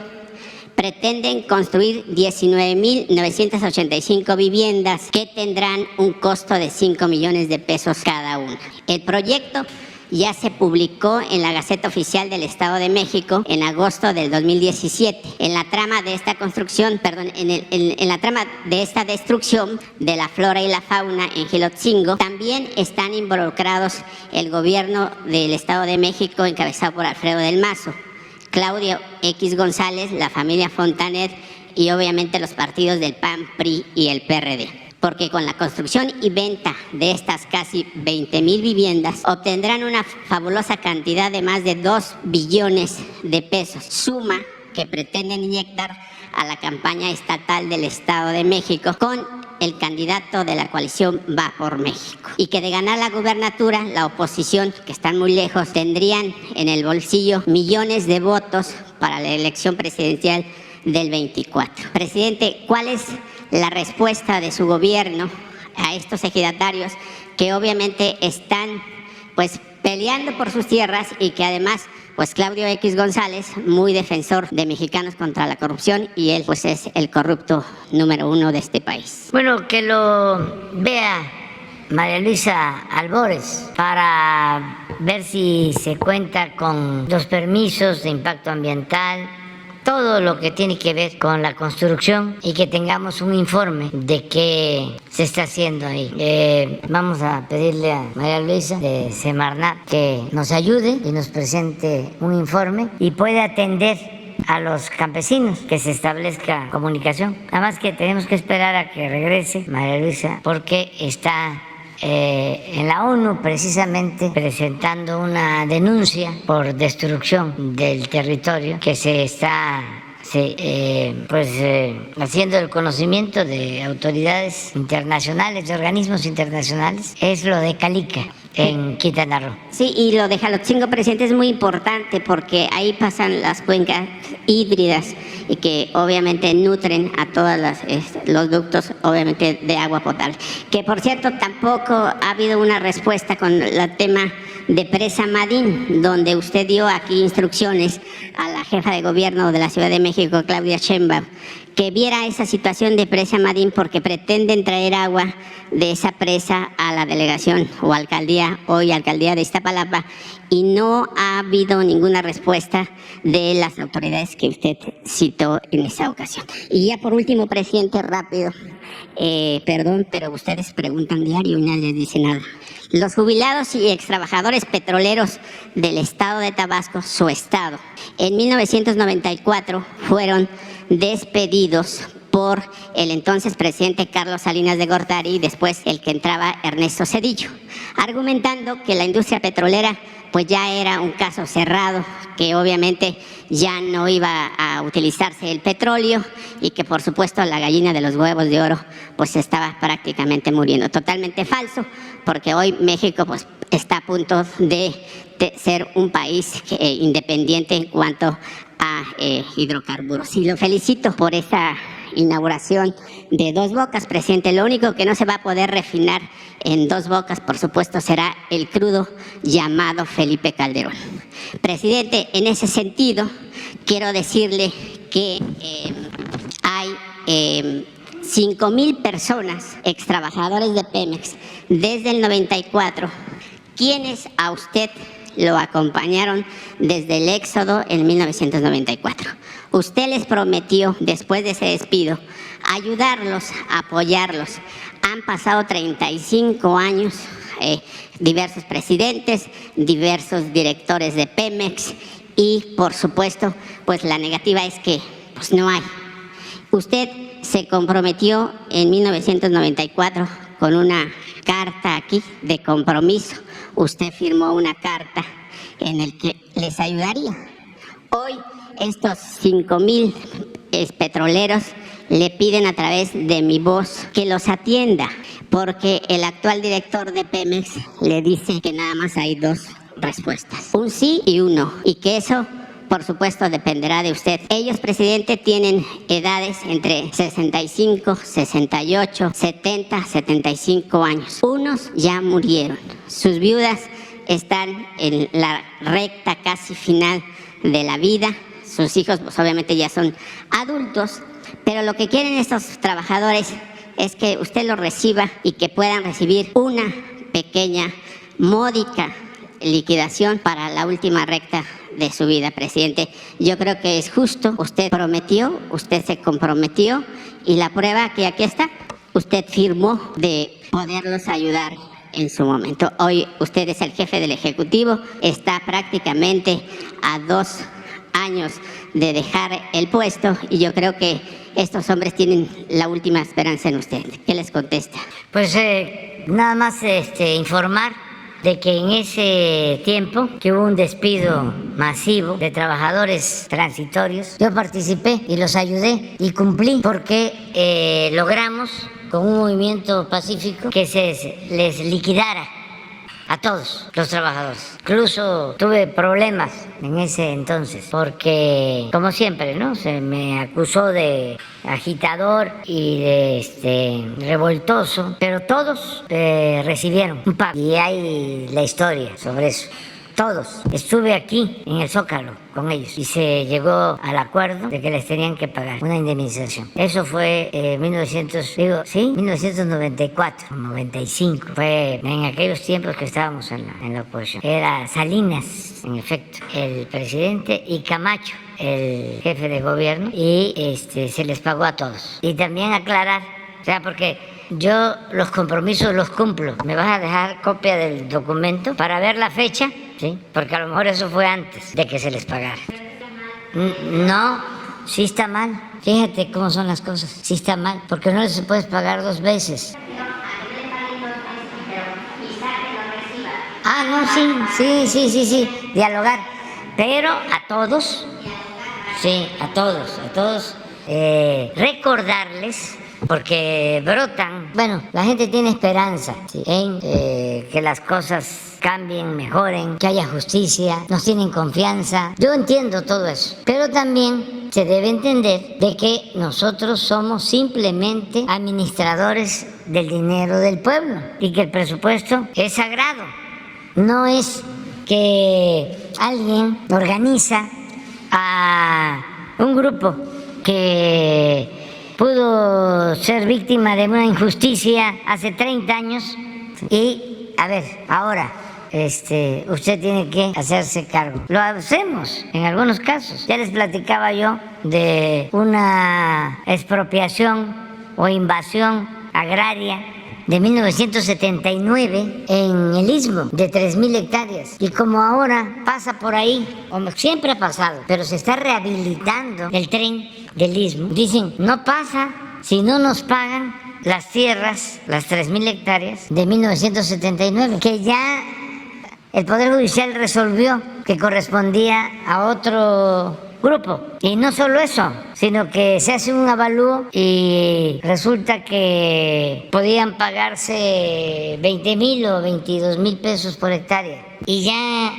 pretenden construir 19.985 viviendas que tendrán un costo de 5 millones de pesos cada una. El proyecto ya se publicó en la Gaceta Oficial del Estado de México en agosto del 2017. En la trama de esta construcción, en la trama de esta destrucción de la flora y la fauna en Gilotzingo, también están involucrados el gobierno del Estado de México encabezado por Alfredo del Mazo, Claudio X González, la familia Fontanet y obviamente los partidos del PAN, PRI y el PRD. Porque con la construcción y venta de estas casi 20,000 viviendas obtendrán una fabulosa cantidad de más de 2 billones de pesos, suma que pretenden inyectar a la campaña estatal del Estado de México con el candidato de la coalición Va por México. Y que de ganar la gubernatura, la oposición, que están muy lejos, tendrían en el bolsillo millones de votos para la elección presidencial del 24. Presidente, ¿cuál es la respuesta de su gobierno a estos ejidatarios que obviamente están pues peleando por sus tierras y que además pues Claudio X González, muy defensor de Mexicanos contra la Corrupción, y él pues es el corrupto número 1 de este país? Bueno, que lo vea María Luisa Albores para ver si se cuenta con los permisos de impacto ambiental, todo lo que tiene que ver con la construcción, y que tengamos un informe de qué se está haciendo ahí. Vamos a pedirle a María Luisa de Semarnat que nos ayude y nos presente un informe y puede atender a los campesinos, que se establezca comunicación. Nada más que tenemos que esperar a que regrese María Luisa porque está en la ONU precisamente presentando una denuncia por destrucción del territorio que se está haciendo el conocimiento de autoridades internacionales, de organismos internacionales. Es lo de Calica en Quintana Roo. Sí, y lo de Jalotzingo, presidente, es muy importante porque ahí pasan las cuencas hídridas y que obviamente nutren a todos los ductos, obviamente, de agua potable. Que por cierto, tampoco ha habido una respuesta con el tema de Presa Madín, donde usted dio aquí instrucciones a la jefa de gobierno de la Ciudad de México, Claudia Sheinbaum, que viera esa situación de Presa Madín porque pretenden traer agua de esa presa a la delegación o alcaldía, hoy alcaldía de Iztapalapa, y no ha habido ninguna respuesta de las autoridades que usted citó en esa ocasión. Y ya por último, presidente, rápido, perdón, pero ustedes preguntan diario y nadie dice nada. Los jubilados y extrabajadores petroleros del estado de Tabasco, su estado, en 1994 fueron despedidos por el entonces presidente Carlos Salinas de Gortari y después el que entraba Ernesto Zedillo, argumentando que la industria petrolera pues ya era un caso cerrado, que obviamente ya no iba a utilizarse el petróleo y que por supuesto la gallina de los huevos de oro pues estaba prácticamente muriendo. Totalmente falso, porque hoy México pues está a punto de ser un país independiente en cuanto a hidrocarburos. Y lo felicito por esa inauguración de Dos Bocas, presidente. Lo único que no se va a poder refinar en Dos Bocas, por supuesto, será el crudo llamado Felipe Calderón. Presidente, en ese sentido, quiero decirle que hay 5,000 personas, extrabajadores de Pemex, desde el 94, quienes a usted lo acompañaron desde el éxodo en 1994. Usted les prometió, después de ese despido, ayudarlos, apoyarlos. Han pasado 35 años, diversos presidentes, diversos directores de Pemex y, por supuesto, pues la negativa es que pues no hay. Usted se comprometió en 1994 con una carta aquí de compromiso. Usted firmó una carta en el que les ayudaría. Hoy estos 5,000 petroleros le piden a través de mi voz que los atienda, porque el actual director de Pemex le dice que nada más hay 2 respuestas, un sí y un no, y que eso, por supuesto, dependerá de usted. Ellos, presidente, tienen edades entre 65, 68, 70, 75 años. Unos ya murieron. Sus viudas están en la recta casi final de la vida. Sus hijos, pues obviamente ya son adultos, pero lo que quieren estos trabajadores es que usted los reciba y que puedan recibir una pequeña, módica liquidación para la última recta de su vida, presidente. Yo creo que es justo. Usted prometió, usted se comprometió, y la prueba que aquí está, usted firmó de poderlos ayudar en su momento. Hoy usted es el jefe del Ejecutivo, está prácticamente a 2 años de dejar el puesto, y yo creo que estos hombres tienen la última esperanza en usted. ¿Qué les contesta? Pues nada más informar de que en ese tiempo que hubo un despido masivo de trabajadores transitorios, yo participé y los ayudé y cumplí, porque logramos con un movimiento pacífico que se les liquidara a todos los trabajadores. Incluso tuve problemas en ese entonces, porque como siempre, ¿no?, se me acusó de agitador y de revoltoso, pero todos recibieron un pago, y hay la historia sobre eso. Todos. Estuve aquí en el Zócalo con ellos y se llegó al acuerdo de que les tenían que pagar una indemnización. Eso fue 1994 o 95. Fue en aquellos tiempos que estábamos en la oposición. Era Salinas, en efecto, el presidente, y Camacho, el jefe de gobierno, y se les pagó a todos. Y también aclarar, o sea, porque yo los compromisos los cumplo. ¿Me vas a dejar copia del documento para ver la fecha? Sí, porque a lo mejor eso fue antes de que se les pagara. No, sí está mal. Fíjate cómo son las cosas. Sí está mal, porque no les puedes pagar 2 veces. Ah, no, sí, dialogar. Pero a todos, sí, a todos, recordarles, porque brotan. Bueno, la gente tiene esperanza, ¿sí?, en que las cosas cambien, mejoren, que haya justicia, nos tienen confianza. Yo entiendo todo eso, pero también se debe entender de que nosotros somos simplemente administradores del dinero del pueblo y que el presupuesto es sagrado. No es que alguien organiza a un grupo que pudo ser víctima de una injusticia hace 30 años y, a ver, ahora usted tiene que hacerse cargo. Lo hacemos en algunos casos. Ya les platicaba yo de una expropiación o invasión agraria de 1979 en el Istmo, de 3,000 hectáreas. Y como ahora pasa por ahí, o siempre ha pasado, pero se está rehabilitando el tren del Istmo, dicen, no pasa si no nos pagan las tierras, las 3,000 hectáreas de 1979, que ya el Poder Judicial resolvió que correspondía a otro grupo. Y no solo eso, sino que se hace un avalúo y resulta que podían pagarse 20,000 o 22,000 pesos por hectárea. Y ya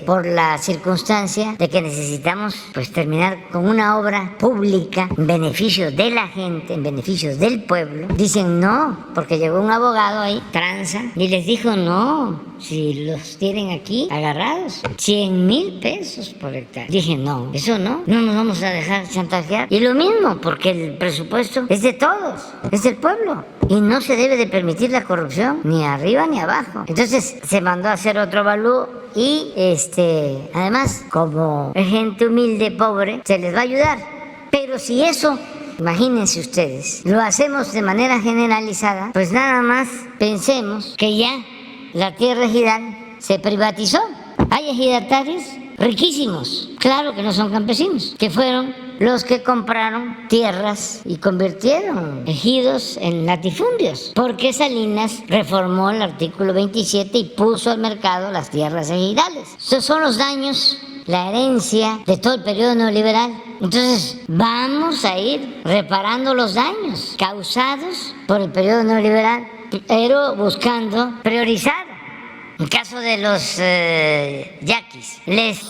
por la circunstancia de que necesitamos pues terminar con una obra pública en beneficio de la gente, en beneficio del pueblo, dicen no, porque llegó un abogado ahí, tranza, y les dijo no, si los tienen aquí agarrados, 100,000 pesos por hectárea. Dije no, eso no nos vamos a dejar chantajear. Y lo mismo, porque el presupuesto es de todos, es del pueblo, y no se debe de permitir la corrupción, ni arriba ni abajo. Entonces se mandó a hacer otro avalúo y además, como es gente humilde, pobre, se les va a ayudar. Pero si eso, imagínense ustedes, lo hacemos de manera generalizada, pues nada más pensemos que ya la tierra ejidal se privatizó. Hay ejidatarios riquísimos. Claro que no son campesinos, que fueron los que compraron tierras y convirtieron ejidos en latifundios, porque Salinas reformó el artículo 27 y puso al mercado las tierras ejidales. Esos son los daños, la herencia de todo el periodo neoliberal. Entonces vamos a ir reparando los daños causados por el periodo neoliberal, pero buscando priorizar. En caso de los yaquis, les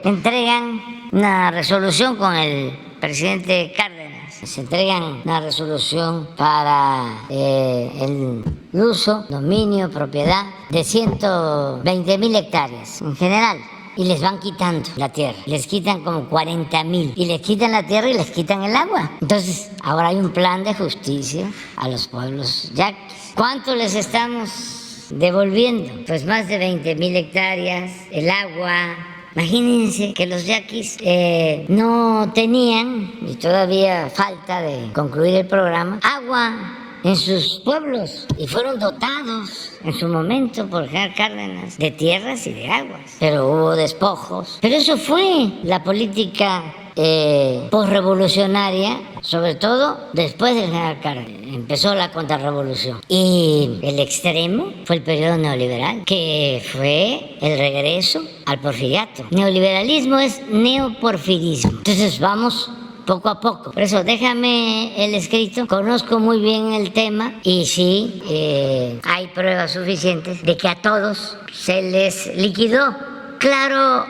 entregan una resolución con el presidente Cárdenas. Les entregan una resolución para el uso, dominio, propiedad de 120,000 hectáreas en general. Y les van quitando la tierra, les quitan como 40,000 y les quitan la tierra y les quitan el agua. Entonces, ahora hay un plan de justicia a los pueblos yaquis. ¿Cuánto les estamos devolviendo? Pues más de 20,000 hectáreas, el agua. Imagínense que los yaquis no tenían, y todavía falta de concluir el programa, agua en sus pueblos, y fueron dotados en su momento por General Cárdenas de tierras y de aguas, pero hubo despojos. Pero eso fue la política posrevolucionaria, sobre todo después del General Cárdenas. Empezó la contrarrevolución y el extremo fue el periodo neoliberal, que fue el regreso al porfiriato. Neoliberalismo es neoporfirismo. Entonces vamos poco a poco. Por eso déjame el escrito, conozco muy bien el tema y sí, hay pruebas suficientes de que a todos se les liquidó. Claro,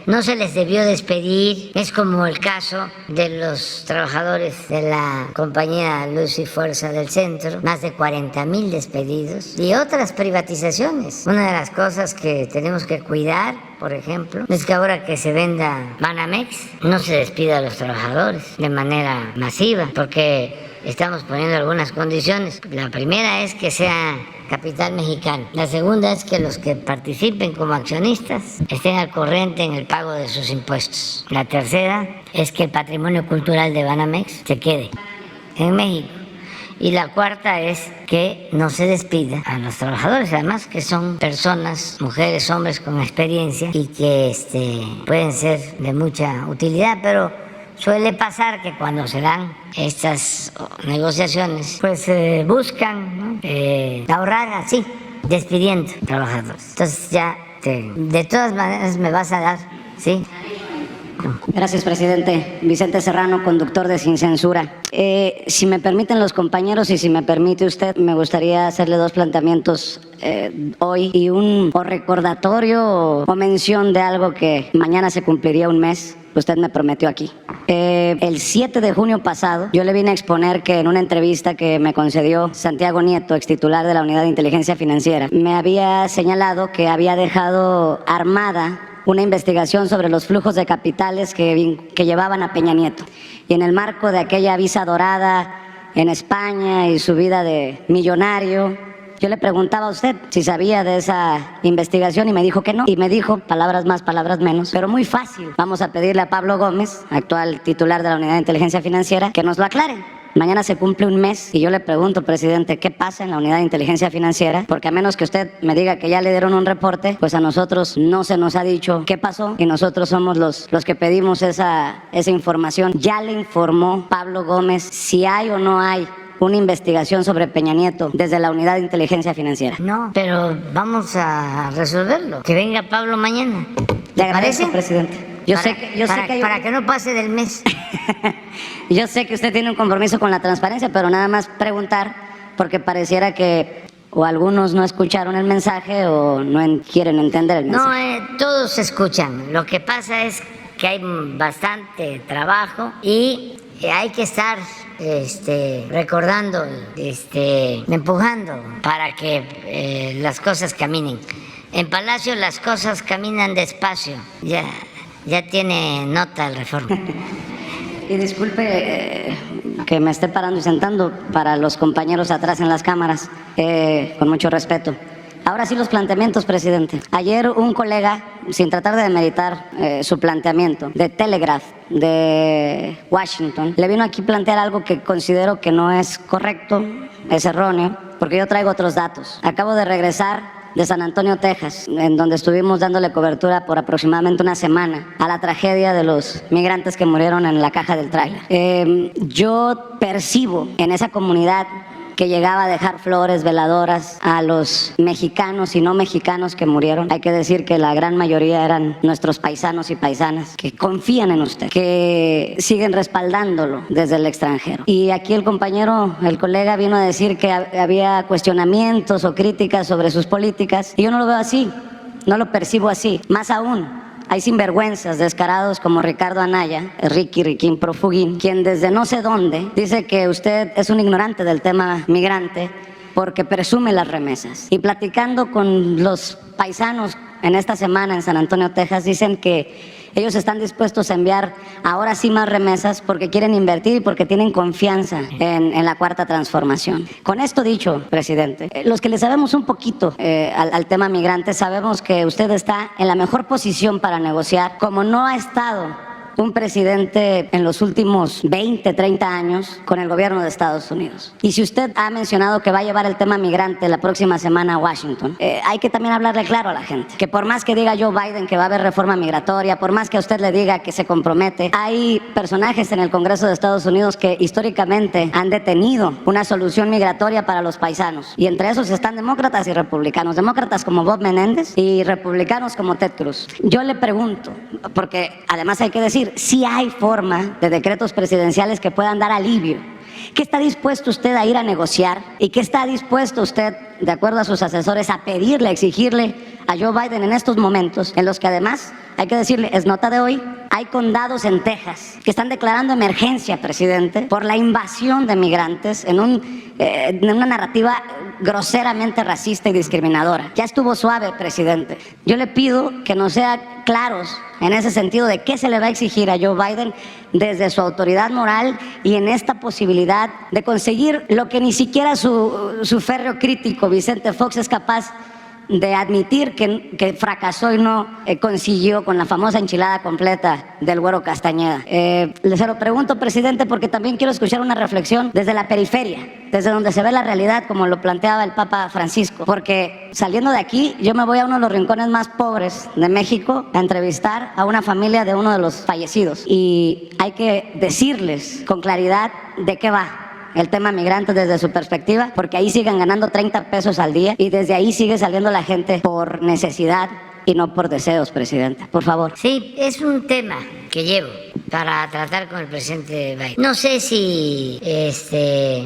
no se les debió despedir, es como el caso de los trabajadores de la compañía Luz y Fuerza del Centro, más de 40,000 despedidos, y otras privatizaciones. Una de las cosas que tenemos que cuidar, por ejemplo, es que ahora que se venda Banamex, no se despida a los trabajadores de manera masiva, porque estamos poniendo algunas condiciones. La primera es que sea capital mexicano. La segunda es que los que participen como accionistas estén al corriente en el pago de sus impuestos. La tercera es que el patrimonio cultural de Banamex se quede en México. Y la cuarta es que no se despida a los trabajadores, además que son personas, mujeres, hombres con experiencia y que pueden ser de mucha utilidad, pero suele pasar que cuando se dan estas negociaciones, pues buscan, ¿no? Ahorrar así, despidiendo trabajadores. Entonces ya, de todas maneras me vas a dar, ¿sí? Gracias, presidente. Vicente Serrano, conductor de Sin Censura. Si me permiten los compañeros y si me permite usted, me gustaría hacerle dos planteamientos hoy y un recordatorio o mención de algo que mañana se cumpliría un mes. Usted me prometió aquí. El 7 de junio pasado, yo le vine a exponer que en una entrevista que me concedió Santiago Nieto, extitular de la Unidad de Inteligencia Financiera, me había señalado que había dejado armada una investigación sobre los flujos de capitales que llevaban a Peña Nieto. Y en el marco de aquella visa dorada en España y su vida de millonario, yo le preguntaba a usted si sabía de esa investigación y me dijo que no. Y me dijo, palabras más, palabras menos, pero muy fácil. Vamos a pedirle a Pablo Gómez, actual titular de la Unidad de Inteligencia Financiera, que nos lo aclare. Mañana se cumple un mes y yo le pregunto, presidente, ¿qué pasa en la Unidad de Inteligencia Financiera? Porque a menos que usted me diga que ya le dieron un reporte, pues a nosotros no se nos ha dicho qué pasó y nosotros somos los que pedimos esa información. ¿Ya le informó Pablo Gómez si hay o no hay una investigación sobre Peña Nieto desde la Unidad de Inteligencia Financiera? No, pero vamos a resolverlo. Que venga Pablo mañana. ¿Le agradezco, presidente? Para que no pase del mes. Yo sé que usted tiene un compromiso con la transparencia, pero nada más preguntar, porque pareciera que o algunos no escucharon el mensaje o no quieren entender el mensaje. No, todos escuchan. Lo que pasa es que hay bastante trabajo y hay que estar recordando, empujando para que las cosas caminen. En Palacio las cosas caminan despacio. Ya tiene nota el Reforma. Y disculpe que me esté parando y sentando para los compañeros atrás en las cámaras, con mucho respeto. Ahora sí los planteamientos, presidente. Ayer un colega, sin tratar de demeritar su planteamiento, de Telegraph, de Washington, le vino aquí a plantear algo que considero que no es correcto, es erróneo, porque yo traigo otros datos. Acabo de regresar de San Antonio, Texas, en donde estuvimos dándole cobertura por aproximadamente una semana a la tragedia de los migrantes que murieron en la caja del tráiler. Yo percibo en esa comunidad que llegaba a dejar flores, veladoras a los mexicanos y no mexicanos que murieron. Hay que decir que la gran mayoría eran nuestros paisanos y paisanas que confían en usted, que siguen respaldándolo desde el extranjero. Y aquí el colega vino a decir que había cuestionamientos o críticas sobre sus políticas, y yo no lo veo así, no lo percibo así. Más aún, hay sinvergüenzas descarados como Ricardo Anaya, Riquín Profugín, quien desde no sé dónde dice que usted es un ignorante del tema migrante porque presume las remesas. Y platicando con los paisanos en esta semana en San Antonio, Texas, dicen que ellos están dispuestos a enviar ahora sí más remesas porque quieren invertir y porque tienen confianza en la Cuarta Transformación. Con esto dicho, presidente, los que le sabemos un poquito al tema migrante, sabemos que usted está en la mejor posición para negociar, como no ha estado un presidente en los últimos 20, 30 años con el gobierno de Estados Unidos. Y si usted ha mencionado que va a llevar el tema migrante la próxima semana a Washington, hay que también hablarle claro a la gente, que por más que diga Joe Biden que va a haber reforma migratoria, por más que a usted le diga que se compromete, hay personajes en el Congreso de Estados Unidos que históricamente han detenido una solución migratoria para los paisanos. Y entre esos están demócratas y republicanos, demócratas como Bob Menéndez y republicanos como Ted Cruz. Yo le pregunto, porque además hay que decir, sí hay forma de decretos presidenciales que puedan dar alivio. ¿Qué está dispuesto usted a ir a negociar? ¿Y qué está dispuesto usted, de acuerdo a sus asesores, a pedirle, a exigirle a Joe Biden en estos momentos, en los que además, hay que decirle, es nota de hoy, hay condados en Texas que están declarando emergencia, presidente, por la invasión de migrantes en una narrativa groseramente racista y discriminadora? Ya estuvo suave, presidente. Yo le pido que nos sea claros en ese sentido de qué se le va a exigir a Joe Biden desde su autoridad moral y en esta posibilidad de conseguir lo que ni siquiera su férreo crítico Vicente Fox es capaz de admitir que fracasó y no consiguió con la famosa enchilada completa del Güero Castañeda. Se lo pregunto, presidente, porque también quiero escuchar una reflexión desde la periferia, desde donde se ve la realidad, como lo planteaba el Papa Francisco, porque saliendo de aquí yo me voy a uno de los rincones más pobres de México a entrevistar a una familia de uno de los fallecidos, y hay que decirles con claridad de qué va el tema migrante desde su perspectiva, porque ahí siguen ganando 30 pesos al día y desde ahí sigue saliendo la gente por necesidad y no por deseos, presidente. Por favor. Sí, es un tema que llevo para tratar con el presidente Biden. No sé si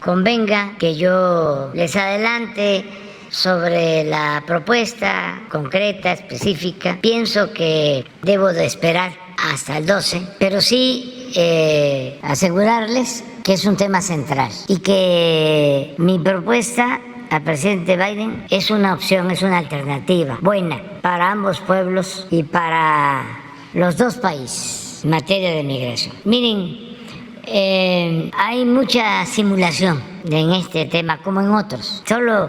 convenga que yo les adelante sobre la propuesta concreta, específica. Pienso que debo de esperar hasta el 12, pero sí asegurarles que es un tema central y que mi propuesta al presidente Biden es una opción, es una alternativa buena para ambos pueblos y para los dos países en materia de migración. Miren, hay mucha simulación en este tema como en otros. Solo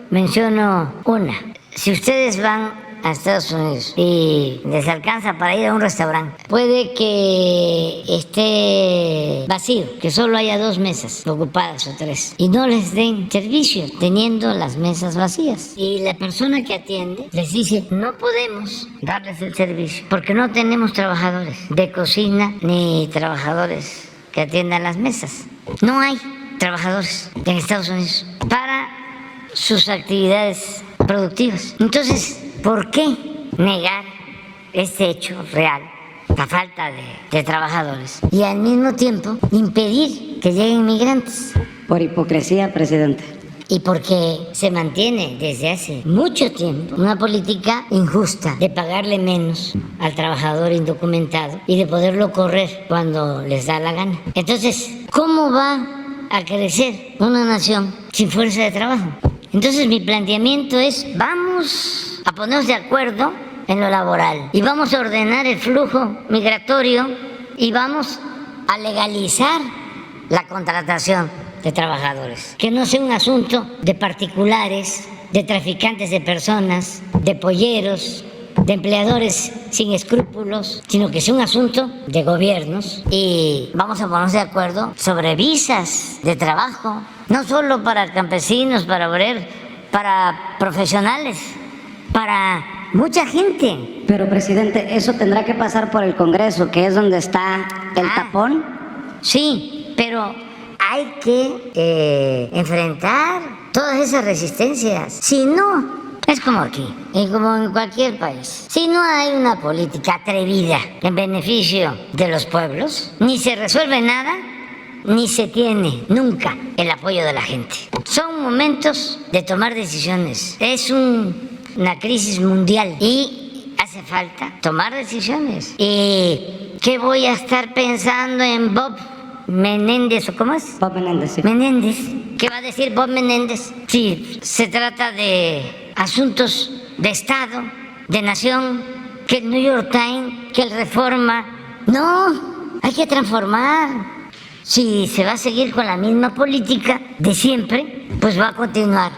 menciono una. Si ustedes van a Estados Unidos y les alcanza para ir a un restaurante, puede que esté vacío, que solo haya 2 mesas ocupadas o 3 y no les den servicio teniendo las mesas vacías, y la persona que atiende les dice: no podemos darles el servicio porque no tenemos trabajadores de cocina ni trabajadores que atiendan las mesas. No hay trabajadores en Estados Unidos para sus actividades productivas. Entonces, ¿por qué negar este hecho real, la falta de trabajadores, y al mismo tiempo impedir que lleguen migrantes? Por hipocresía, presidente. Y porque se mantiene desde hace mucho tiempo una política injusta de pagarle menos al trabajador indocumentado y de poderlo correr cuando les da la gana. Entonces, ¿cómo va a crecer una nación sin fuerza de trabajo? Entonces, mi planteamiento es: vamos a ponernos de acuerdo en lo laboral y vamos a ordenar el flujo migratorio y vamos a legalizar la contratación de trabajadores. Que no sea un asunto de particulares, de traficantes de personas, de polleros, de empleadores sin escrúpulos, sino que sea un asunto de gobiernos, y vamos a ponernos de acuerdo sobre visas de trabajo, no solo para campesinos, para obreros, para profesionales para mucha gente. Pero, presidente, eso tendrá que pasar por el Congreso, que es donde está el tapón. Sí, pero hay que enfrentar todas esas resistencias. Si no, es como aquí, y como en cualquier país. Si no hay una política atrevida en beneficio de los pueblos, ni se resuelve nada, ni se tiene nunca el apoyo de la gente. Son momentos de tomar decisiones. Es una crisis mundial y hace falta tomar decisiones. ¿Y qué voy a estar pensando en Bob Menéndez o cómo es? Bob Menéndez, sí. Menéndez. ¿Qué va a decir Bob Menéndez? Si se trata de asuntos de Estado, de nación, que el New York Times, que el Reforma. No, hay que transformar. Si se va a seguir con la misma política de siempre, pues va a continuar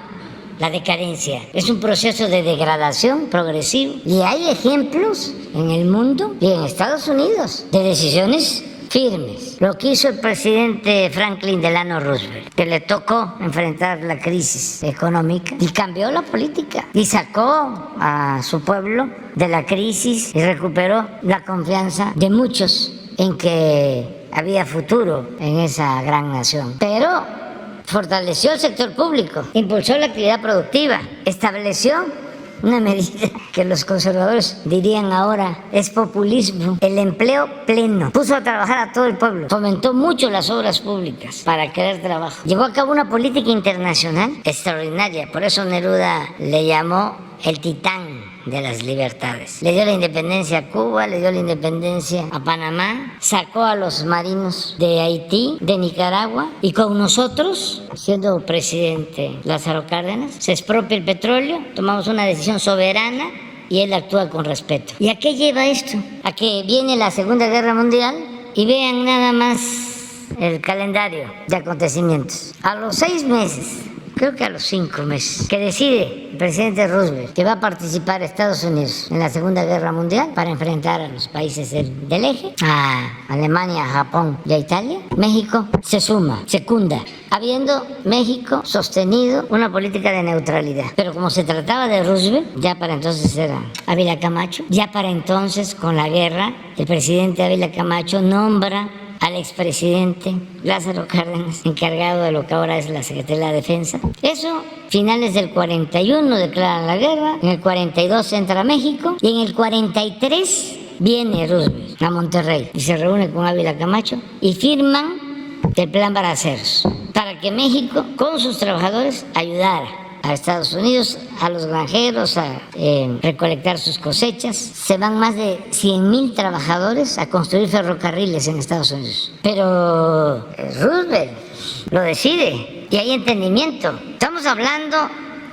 la decadencia. Es un proceso de degradación progresivo. Y hay ejemplos en el mundo y en Estados Unidos de decisiones firmes. Lo que hizo el presidente Franklin Delano Roosevelt, que le tocó enfrentar la crisis económica y cambió la política y sacó a su pueblo de la crisis y recuperó la confianza de muchos en que había futuro en esa gran nación. Pero fortaleció el sector público, impulsó la actividad productiva, estableció una medida que los conservadores dirían ahora es populismo, el empleo pleno. Puso a trabajar a todo el pueblo, fomentó mucho las obras públicas para crear trabajo. Llevó a cabo una política internacional extraordinaria, por eso Neruda le llamó el titán de las libertades. Le dio la independencia a Cuba, le dio la independencia a Panamá, sacó a los marinos de Haití, de Nicaragua, y con nosotros, siendo presidente Lázaro Cárdenas, se expropia el petróleo, tomamos una decisión soberana y él actúa con respeto. ¿Y a qué lleva esto? A que viene la Segunda Guerra Mundial y vean nada más el calendario de acontecimientos. A los 6 meses, creo que a los 5 meses, que decide el presidente Roosevelt que va a participar Estados Unidos en la Segunda Guerra Mundial para enfrentar a los países del eje, a Alemania, a Japón y a Italia, México se suma, secunda, habiendo México sostenido una política de neutralidad. Pero como se trataba de Roosevelt, ya para entonces era Ávila Camacho, ya para entonces con la guerra, el presidente Ávila Camacho nombra al expresidente Lázaro Cárdenas, encargado de lo que ahora es la Secretaría de la Defensa. Eso, finales del 41 declaran la guerra, en el 42 entra a México y en el 43 viene Roosevelt a Monterrey y se reúne con Ávila Camacho y firman el Plan Baraceros para que México, con sus trabajadores, ayudara a Estados Unidos, a los granjeros, a recolectar sus cosechas. Se van más de 100,000 trabajadores a construir ferrocarriles en Estados Unidos. Pero Roosevelt lo decide y hay entendimiento. Estamos hablando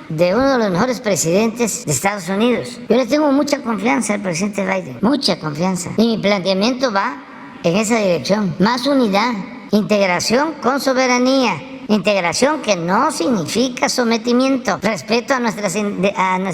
de uno de los mejores presidentes de Estados Unidos. Yo le tengo mucha confianza al presidente Biden, mucha confianza. Y mi planteamiento va en esa dirección. Más unidad, integración con soberanía. Integración que no significa sometimiento, respeto a nuestra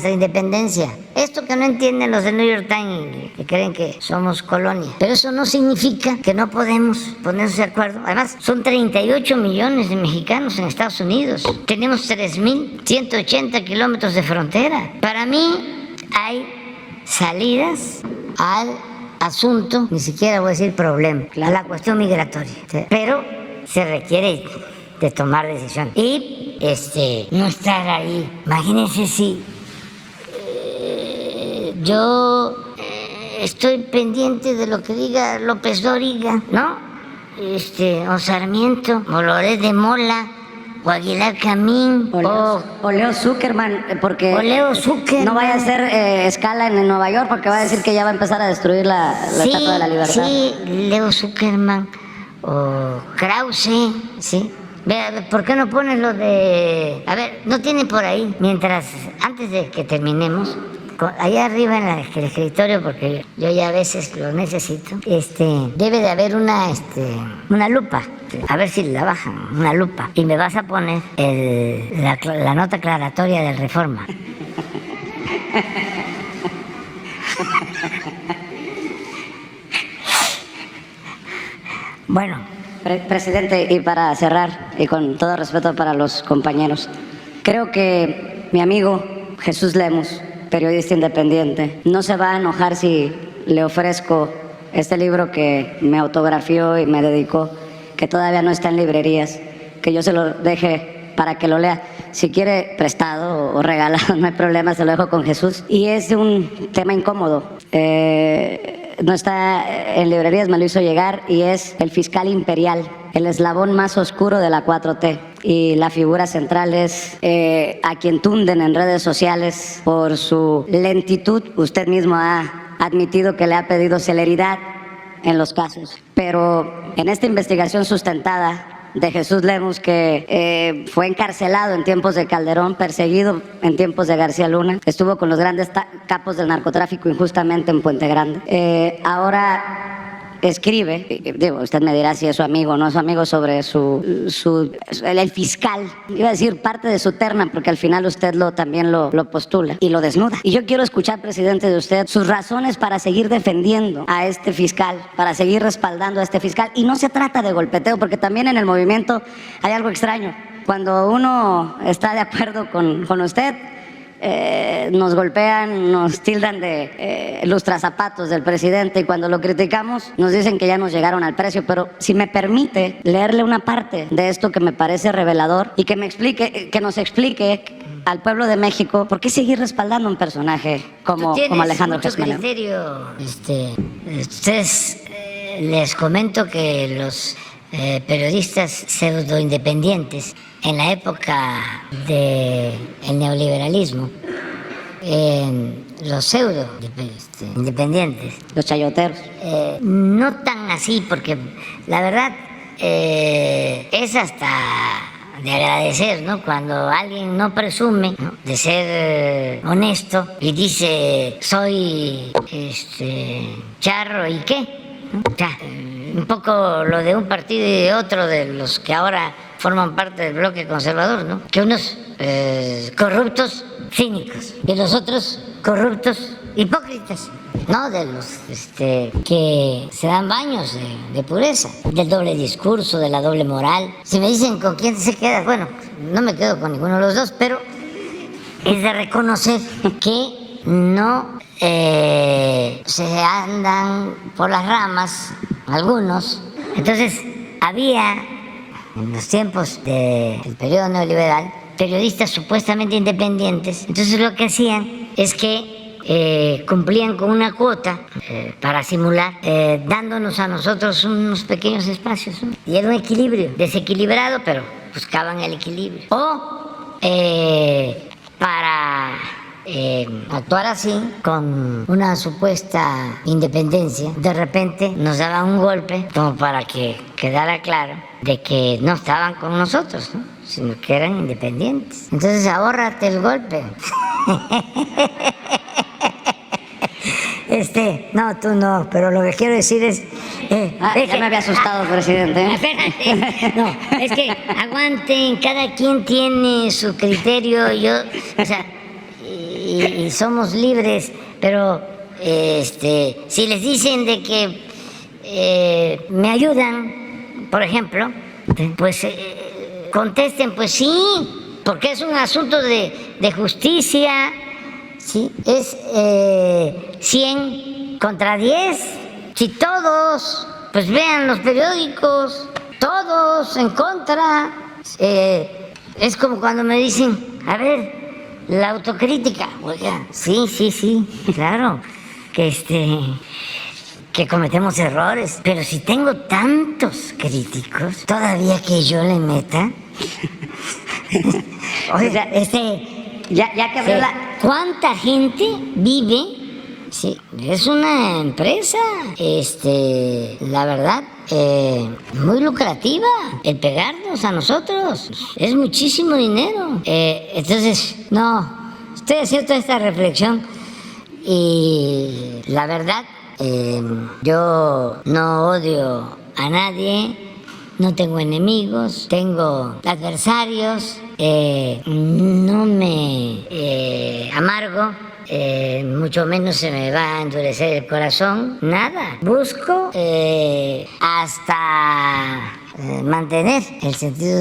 independencia. Esto que no entienden los del New York Times, que creen que somos colonia. Pero eso no significa que no podemos ponernos de acuerdo. Además, son 38 millones de mexicanos en Estados Unidos. Tenemos 3,180 kilómetros de frontera. Para mí hay salidas al asunto, ni siquiera voy a decir problema, a la cuestión migratoria. Pero se requiere de tomar decisión y no estar ahí. Imagínense si yo estoy pendiente de lo que diga López Dóriga, ¿no? O Sarmiento, o Loret de Mola, o Aguilar Camín, o Leo Zuckerman, porque o Leo Zuckerman. No vaya a hacer escala en Nueva York, porque va a decir que ya va a empezar a destruir la Estatua de la Libertad. Sí, Leo Zuckerman, o Krause, sí. Vea, ¿por qué no pones lo de...? A ver, no tiene por ahí, antes de que terminemos, allá arriba en el escritorio, porque yo ya a veces lo necesito, debe de haber una lupa, a ver si la bajan, una lupa, y me vas a poner la nota aclaratoria del Reforma. Bueno. Presidente, y para cerrar, y con todo respeto para los compañeros, creo que mi amigo Jesús Lemus periodista independiente. No se va a enojar si le ofrezco este libro que me autografió y me dedicó, que todavía no está en librerías, que yo se lo deje para que lo lea. Si quiere prestado o regalado, no hay problema, se lo dejo con Jesús. Y es un tema incómodo. No está en librerías, me lo hizo llegar, y es el fiscal imperial, el eslabón más oscuro de la 4T. Y la figura central es a quien tunden en redes sociales por su lentitud. Usted mismo ha admitido que le ha pedido celeridad en los casos. Pero en esta investigación sustentada de Jesús Lemus, que fue encarcelado en tiempos de Calderón, perseguido en tiempos de García Luna, estuvo con los grandes capos del narcotráfico injustamente en Puente Grande. Ahora escribe, digo, usted me dirá si es su amigo o no es su amigo, sobre el fiscal, iba a decir parte de su terna, porque al final usted también lo postula y lo desnuda. Y yo quiero escuchar, presidente, de usted sus razones para seguir defendiendo a este fiscal, para seguir respaldando a este fiscal. Y no se trata de golpeteo, porque también en el movimiento hay algo extraño. Cuando uno está de acuerdo con usted, nos golpean, nos tildan de lustrazapatos del presidente, y cuando lo criticamos nos dicen que ya nos llegaron al precio. Pero si me permite leerle una parte de esto que me parece revelador, y que nos explique al pueblo de México por qué seguir respaldando a un personaje como Alejandro mucho Gertz Manero. criterio. Ustedes, les comento que los periodistas pseudo independientes en la época del neoliberalismo, los pseudo independientes, Los chayoteros. no tan así, porque la verdad es hasta de agradecer, ¿no? Cuando alguien no presume, ¿no?, de ser honesto y dice soy charro y qué, ¿no? O sea, un poco lo de un partido y de otro, de los que ahora forman parte del bloque conservador, ¿no? Que unos corruptos cínicos y los otros corruptos hipócritas, ¿no? De los que se dan baños de pureza, del doble discurso, de la doble moral. Si me dicen con quién se queda, bueno, no me quedo con ninguno de los dos, pero es de reconocer que no se andan por las ramas algunos. Entonces había, en los tiempos del periodo neoliberal, periodistas supuestamente independientes. Entonces lo que hacían es que cumplían con una cuota para simular, dándonos a nosotros unos pequeños espacios, ¿no? Y era un equilibrio, desequilibrado, pero buscaban el equilibrio. O para actuar así, con una supuesta independencia, de repente nos daban un golpe como para que quedara claro de que no estaban con nosotros, ¿no?, sino que eran independientes. Entonces ahórrate el golpe. No, tú no, pero lo que quiero decir es... ya me había asustado, presidente. Espérate. No, es que aguanten, cada quien tiene su criterio, y somos libres, pero si les dicen de que me ayudan, por ejemplo, pues contesten, pues sí, porque es un asunto de justicia, ¿sí? Es 100 contra 10. Si todos, pues vean los periódicos, todos en contra, es como cuando me dicen, a ver, la autocrítica. Oiga, sí, claro, que cometemos errores, pero si tengo tantos críticos, todavía que yo le meta. Oiga, ya que habló ¿cuánta gente vive? Sí, es una empresa, la verdad, muy lucrativa el pegarnos a nosotros. Es muchísimo dinero. Entonces, no, estoy haciendo esta reflexión y la verdad, yo no odio a nadie, no tengo enemigos, tengo adversarios, no me amargo. Mucho menos se me va a endurecer el corazón, nada. Busco hasta mantener el sentido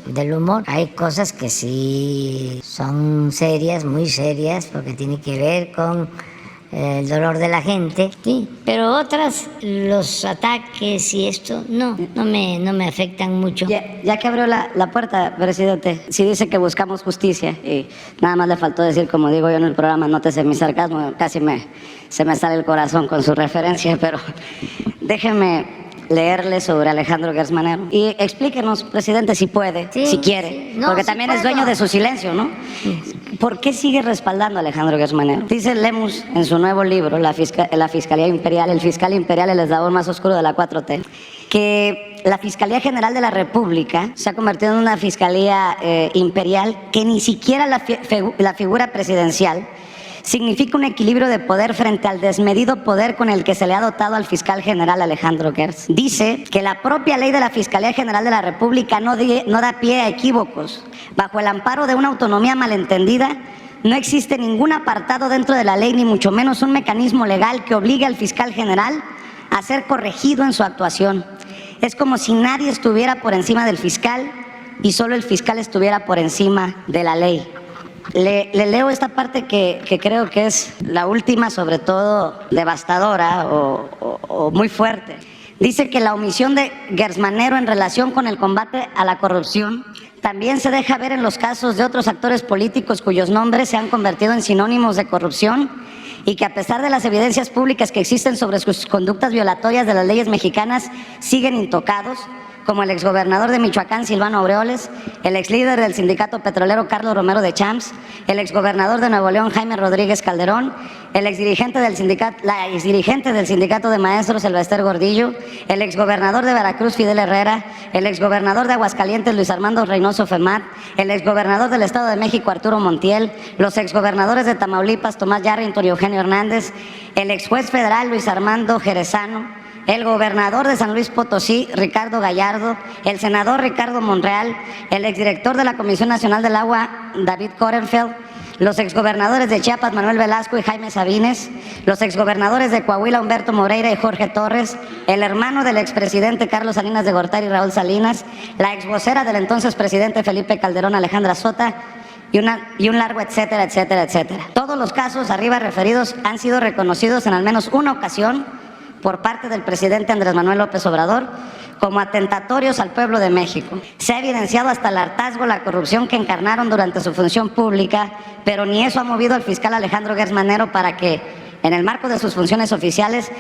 del humor. Hay cosas que sí son serias, muy serias, porque tiene que ver con el dolor de la gente, sí, pero otras, los ataques y esto, no me afectan mucho. Ya que abrió la puerta, presidente, sí dice que buscamos justicia y nada más le faltó decir, como digo yo en el programa, nótese mi sarcasmo, casi se me sale el corazón con su referencia, pero déjeme leerle sobre Alejandro Gertz Manero. Y explíquenos, presidente, si puede, Sí, si quiere, sí. No, porque sí también puedo. es dueño de su silencio, ¿no? ¿Por qué sigue respaldando a Alejandro Gertz Manero? Dice Lemus en su nuevo libro, La Fiscalía Imperial, el fiscal imperial, el eslabón más oscuro de la 4T, que la Fiscalía General de la República se ha convertido en una fiscalía imperial que ni siquiera la figura presidencial significa un equilibrio de poder frente al desmedido poder con el que se le ha dotado al fiscal general Alejandro Gertz. Dice que la propia ley de la Fiscalía General de la República no da pie a equívocos. Bajo el amparo de una autonomía malentendida, no existe ningún apartado dentro de la ley, ni mucho menos un mecanismo legal que obligue al fiscal general a ser corregido en su actuación. Es como si nadie estuviera por encima del fiscal y solo el fiscal estuviera por encima de la ley. Le leo esta parte que creo que es la última, sobre todo devastadora o muy fuerte. Dice que la omisión de Gertz Manero en relación con el combate a la corrupción también se deja ver en los casos de otros actores políticos cuyos nombres se han convertido en sinónimos de corrupción y que, a pesar de las evidencias públicas que existen sobre sus conductas violatorias de las leyes mexicanas, siguen intocados, como el exgobernador de Michoacán, Silvano Aureoles, el exlíder del sindicato petrolero, Carlos Romero de Champs, el exgobernador de Nuevo León, Jaime Rodríguez Calderón, la exdirigente del sindicato de maestros, Elbester Gordillo, el exgobernador de Veracruz, Fidel Herrera, el exgobernador de Aguascalientes, Luis Armando Reynoso Femat, el exgobernador del Estado de México, Arturo Montiel, los exgobernadores de Tamaulipas, Tomás Yarrington y Eugenio Hernández, el exjuez federal, Luis Armando Jerezano, el gobernador de San Luis Potosí, Ricardo Gallardo, el senador Ricardo Monreal, el exdirector de la Comisión Nacional del Agua, David Korenfeld, los exgobernadores de Chiapas, Manuel Velasco y Jaime Sabines, los exgobernadores de Coahuila, Humberto Moreira y Jorge Torres, el hermano del expresidente Carlos Salinas de Gortari y Raúl Salinas, la exvocera del entonces presidente Felipe Calderón, Alejandra Sota, y un largo etcétera, etcétera, etcétera. Todos los casos arriba referidos han sido reconocidos en al menos una ocasión por parte del presidente Andrés Manuel López Obrador como atentatorios al pueblo de México. Se ha evidenciado hasta el hartazgo, la corrupción que encarnaron durante su función pública, pero ni eso ha movido al fiscal Alejandro Gertz Manero para que, en el marco de sus funciones oficiales,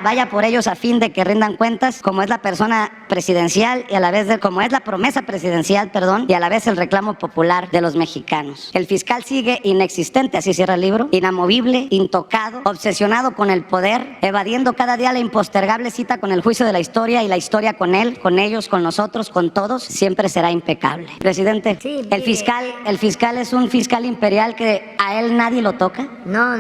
vaya por ellos a fin de que rindan cuentas, como es la persona presidencial y a la vez como es la promesa presidencial, y a la vez el reclamo popular de los mexicanos. El fiscal sigue inexistente, así cierra el libro, inamovible, intocado, obsesionado con el poder, evadiendo cada día la impostergable cita con el juicio de la historia, y la historia con él, con ellos, con nosotros, con todos, siempre será impecable. Presidente, Sí, el fiscal es un fiscal imperial que a él nadie lo toca. No.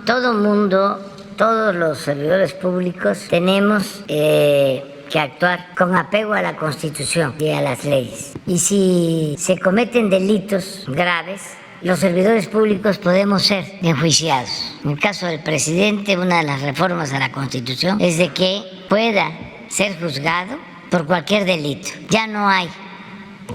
Todo mundo, todos los servidores públicos tenemos que actuar con apego a la Constitución y a las leyes. Y si se cometen delitos graves, los servidores públicos podemos ser enjuiciados. En el caso del presidente, una de las reformas a la Constitución es de que pueda ser juzgado por cualquier delito. Ya no hay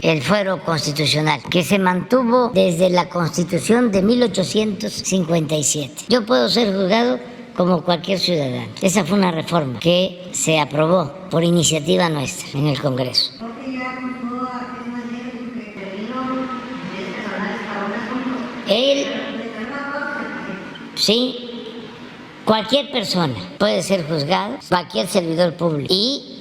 el fuero constitucional, que se mantuvo desde la Constitución de 1857. Yo puedo ser juzgado como cualquier ciudadano. Esa fue una reforma que se aprobó por iniciativa nuestra en el Congreso. Sí, cualquier persona puede ser juzgado, cualquier servidor público, y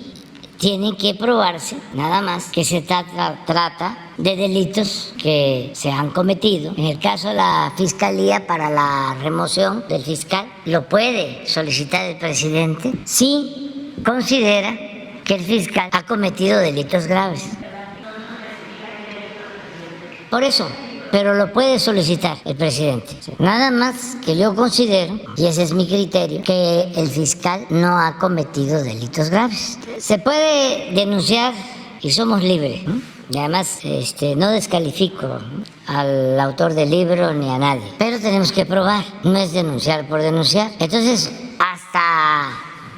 tiene que probarse, nada más, que se trata de delitos que se han cometido. En el caso de la Fiscalía, para la remoción del fiscal, lo puede solicitar el presidente si considera que el fiscal ha cometido delitos graves. Por eso, pero lo puede solicitar el presidente. Nada más que yo considero, y ese es mi criterio, que el fiscal no ha cometido delitos graves. Se puede denunciar y somos libres, ¿no? Y además no descalifico al autor del libro ni a nadie. Pero tenemos que probar, no es denunciar por denunciar. Entonces, hasta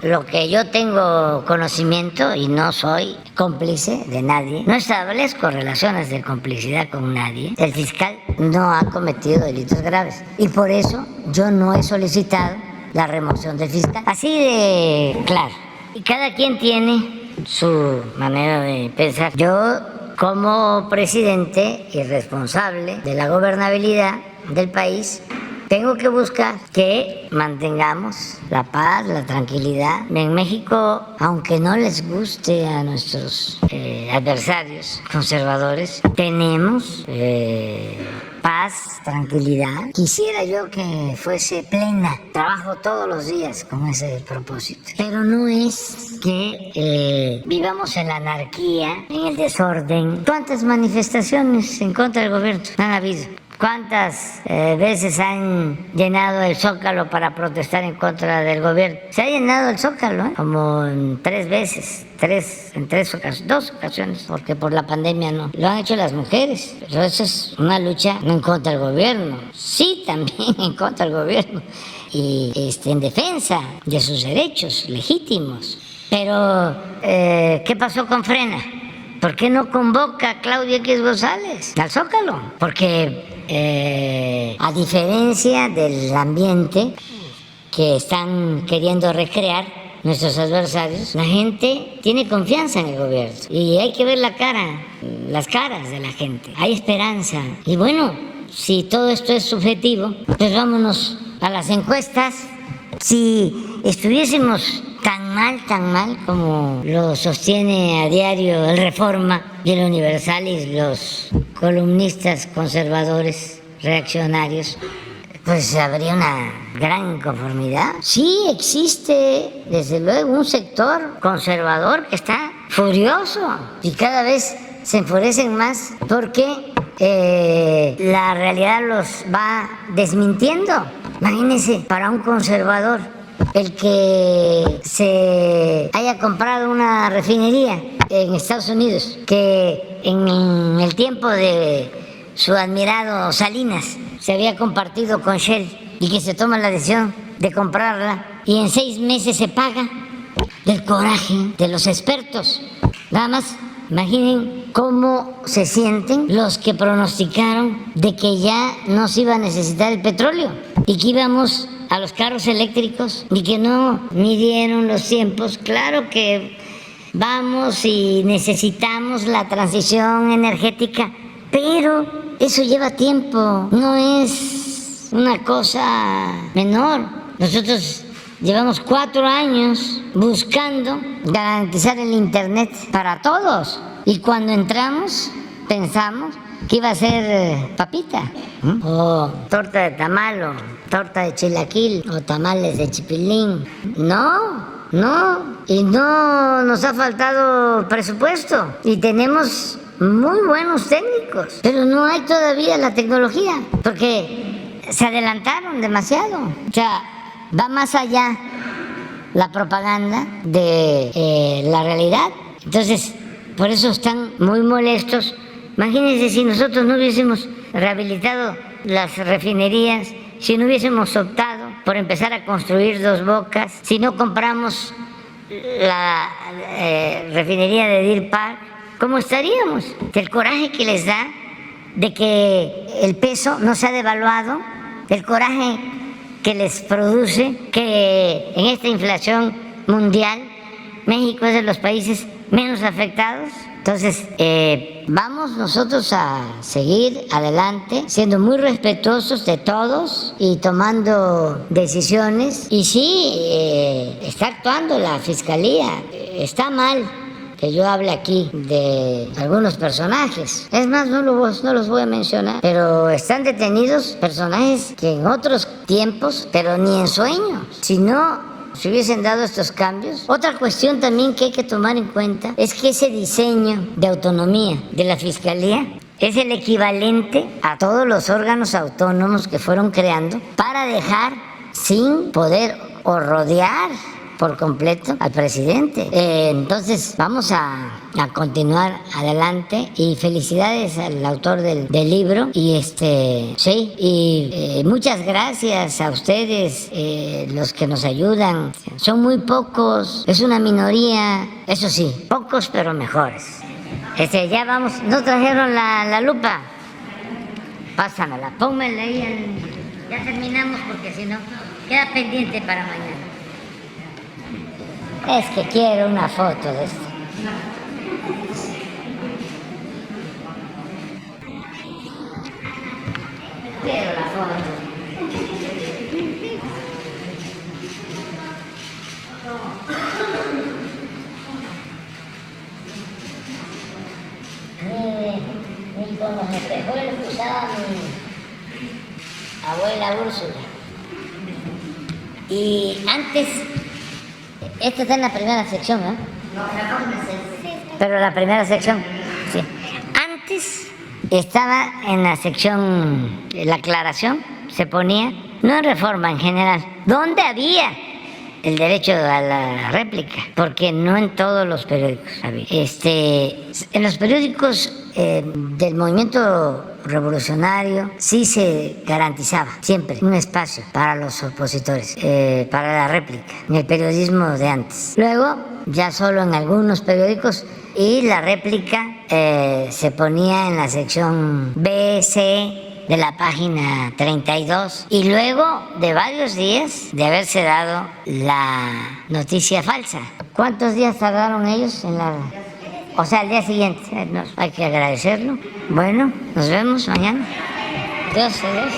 lo que yo tengo conocimiento y no soy cómplice de nadie, no establezco relaciones de complicidad con nadie, el fiscal no ha cometido delitos graves y por eso yo no he solicitado la remoción del fiscal. Así de claro. Y cada quien tiene su manera de pensar. Yo, como presidente y responsable de la gobernabilidad del país, tengo que buscar que mantengamos la paz, la tranquilidad. En México, aunque no les guste a nuestros adversarios conservadores, tenemos paz, tranquilidad. Quisiera yo que fuese plena. Trabajo todos los días con ese propósito. Pero no es que vivamos en la anarquía, en el desorden. ¿Cuántas manifestaciones en contra del gobierno han habido? ¿Cuántas veces han llenado el Zócalo para protestar en contra del gobierno? Se ha llenado el Zócalo, como en 3 veces, en 2 ocasiones, porque por la pandemia no. Lo han hecho las mujeres, pero eso es una lucha no en contra del gobierno, sí también en contra del gobierno, y en defensa de sus derechos legítimos. Pero, ¿qué pasó con Frena? ¿Por qué no convoca a Claudia X González al Zócalo? Porque a diferencia del ambiente que están queriendo recrear nuestros adversarios, la gente tiene confianza en el gobierno y hay que ver las caras de la gente. Hay esperanza. Y bueno, si todo esto es subjetivo, pues vámonos a las encuestas. Si estuviésemos tan mal como lo sostiene a diario el Reforma y el Universal y los columnistas conservadores reaccionarios, pues habría una gran inconformidad. Sí existe, desde luego, un sector conservador que está furioso y cada vez se enfurecen más porque la realidad los va desmintiendo. Imagínense, para un conservador, el que se haya comprado una refinería en Estados Unidos, que en el tiempo de su admirado Salinas se había compartido con Shell y que se toma la decisión de comprarla y en 6 meses se paga, del coraje de los expertos. Nada más imaginen cómo se sienten los que pronosticaron de que ya no se iba a necesitar el petróleo y que íbamos a los carros eléctricos y que no midieron los tiempos. Claro que vamos y necesitamos la transición energética, pero eso lleva tiempo, no es una cosa menor. Nosotros llevamos 4 años buscando garantizar el Internet para todos y cuando entramos pensamos que iba a ser papita, o torta de tamal, o torta de chilaquil, o tamales de chipilín. No, y no nos ha faltado presupuesto y tenemos muy buenos técnicos, pero no hay todavía la tecnología porque se adelantaron demasiado. O sea, va más allá la propaganda de la realidad. Entonces, por eso están muy molestos. Imagínense si nosotros no hubiésemos rehabilitado las refinerías, si no hubiésemos optado por empezar a construir Dos Bocas, si no compramos la refinería de Deer Park, ¿cómo estaríamos? El coraje que les da de que el peso no se ha devaluado, el coraje que les produce que en esta inflación mundial México es de los países menos afectados. Entonces, vamos nosotros a seguir adelante, siendo muy respetuosos de todos y tomando decisiones. Y sí, está actuando la Fiscalía. Está mal que yo hable aquí de algunos personajes. Es más, no los voy a mencionar, pero están detenidos personajes que en otros tiempos, pero ni en sueño, sino si hubiesen dado estos cambios. Otra cuestión también que hay que tomar en cuenta es que ese diseño de autonomía de la Fiscalía es el equivalente a todos los órganos autónomos que fueron creando para dejar sin poder o rodear por completo al presidente. Entonces vamos a continuar adelante y felicidades al autor del libro y muchas gracias a ustedes, los que nos ayudan. Son muy pocos, es una minoría, eso sí, pocos pero mejores. Ya vamos, ¿no trajeron la lupa? Pásamela, pónmela ahí. Ya terminamos porque si no, queda pendiente para mañana. Es que quiero una foto de esto. Quiero la foto. Ni con los espejuelos que usaba mi abuela Úrsula. Y antes, esta está en la primera sección, ¿no? Pero la primera sección, sí. Antes estaba en la sección, la aclaración, se ponía, no en Reforma en general, donde había el derecho a la réplica, porque no en todos los periódicos había. En los periódicos del movimiento revolucionario sí se garantizaba siempre un espacio para los opositores, para la réplica, en el periodismo de antes. Luego, ya solo en algunos periódicos, y la réplica se ponía en la sección B, C, de la página 32, y luego de varios días de haberse dado la noticia falsa. ¿Cuántos días tardaron ellos en la...? O sea, al día siguiente. Hay que agradecerlo. Bueno, nos vemos mañana. Dios, adiós.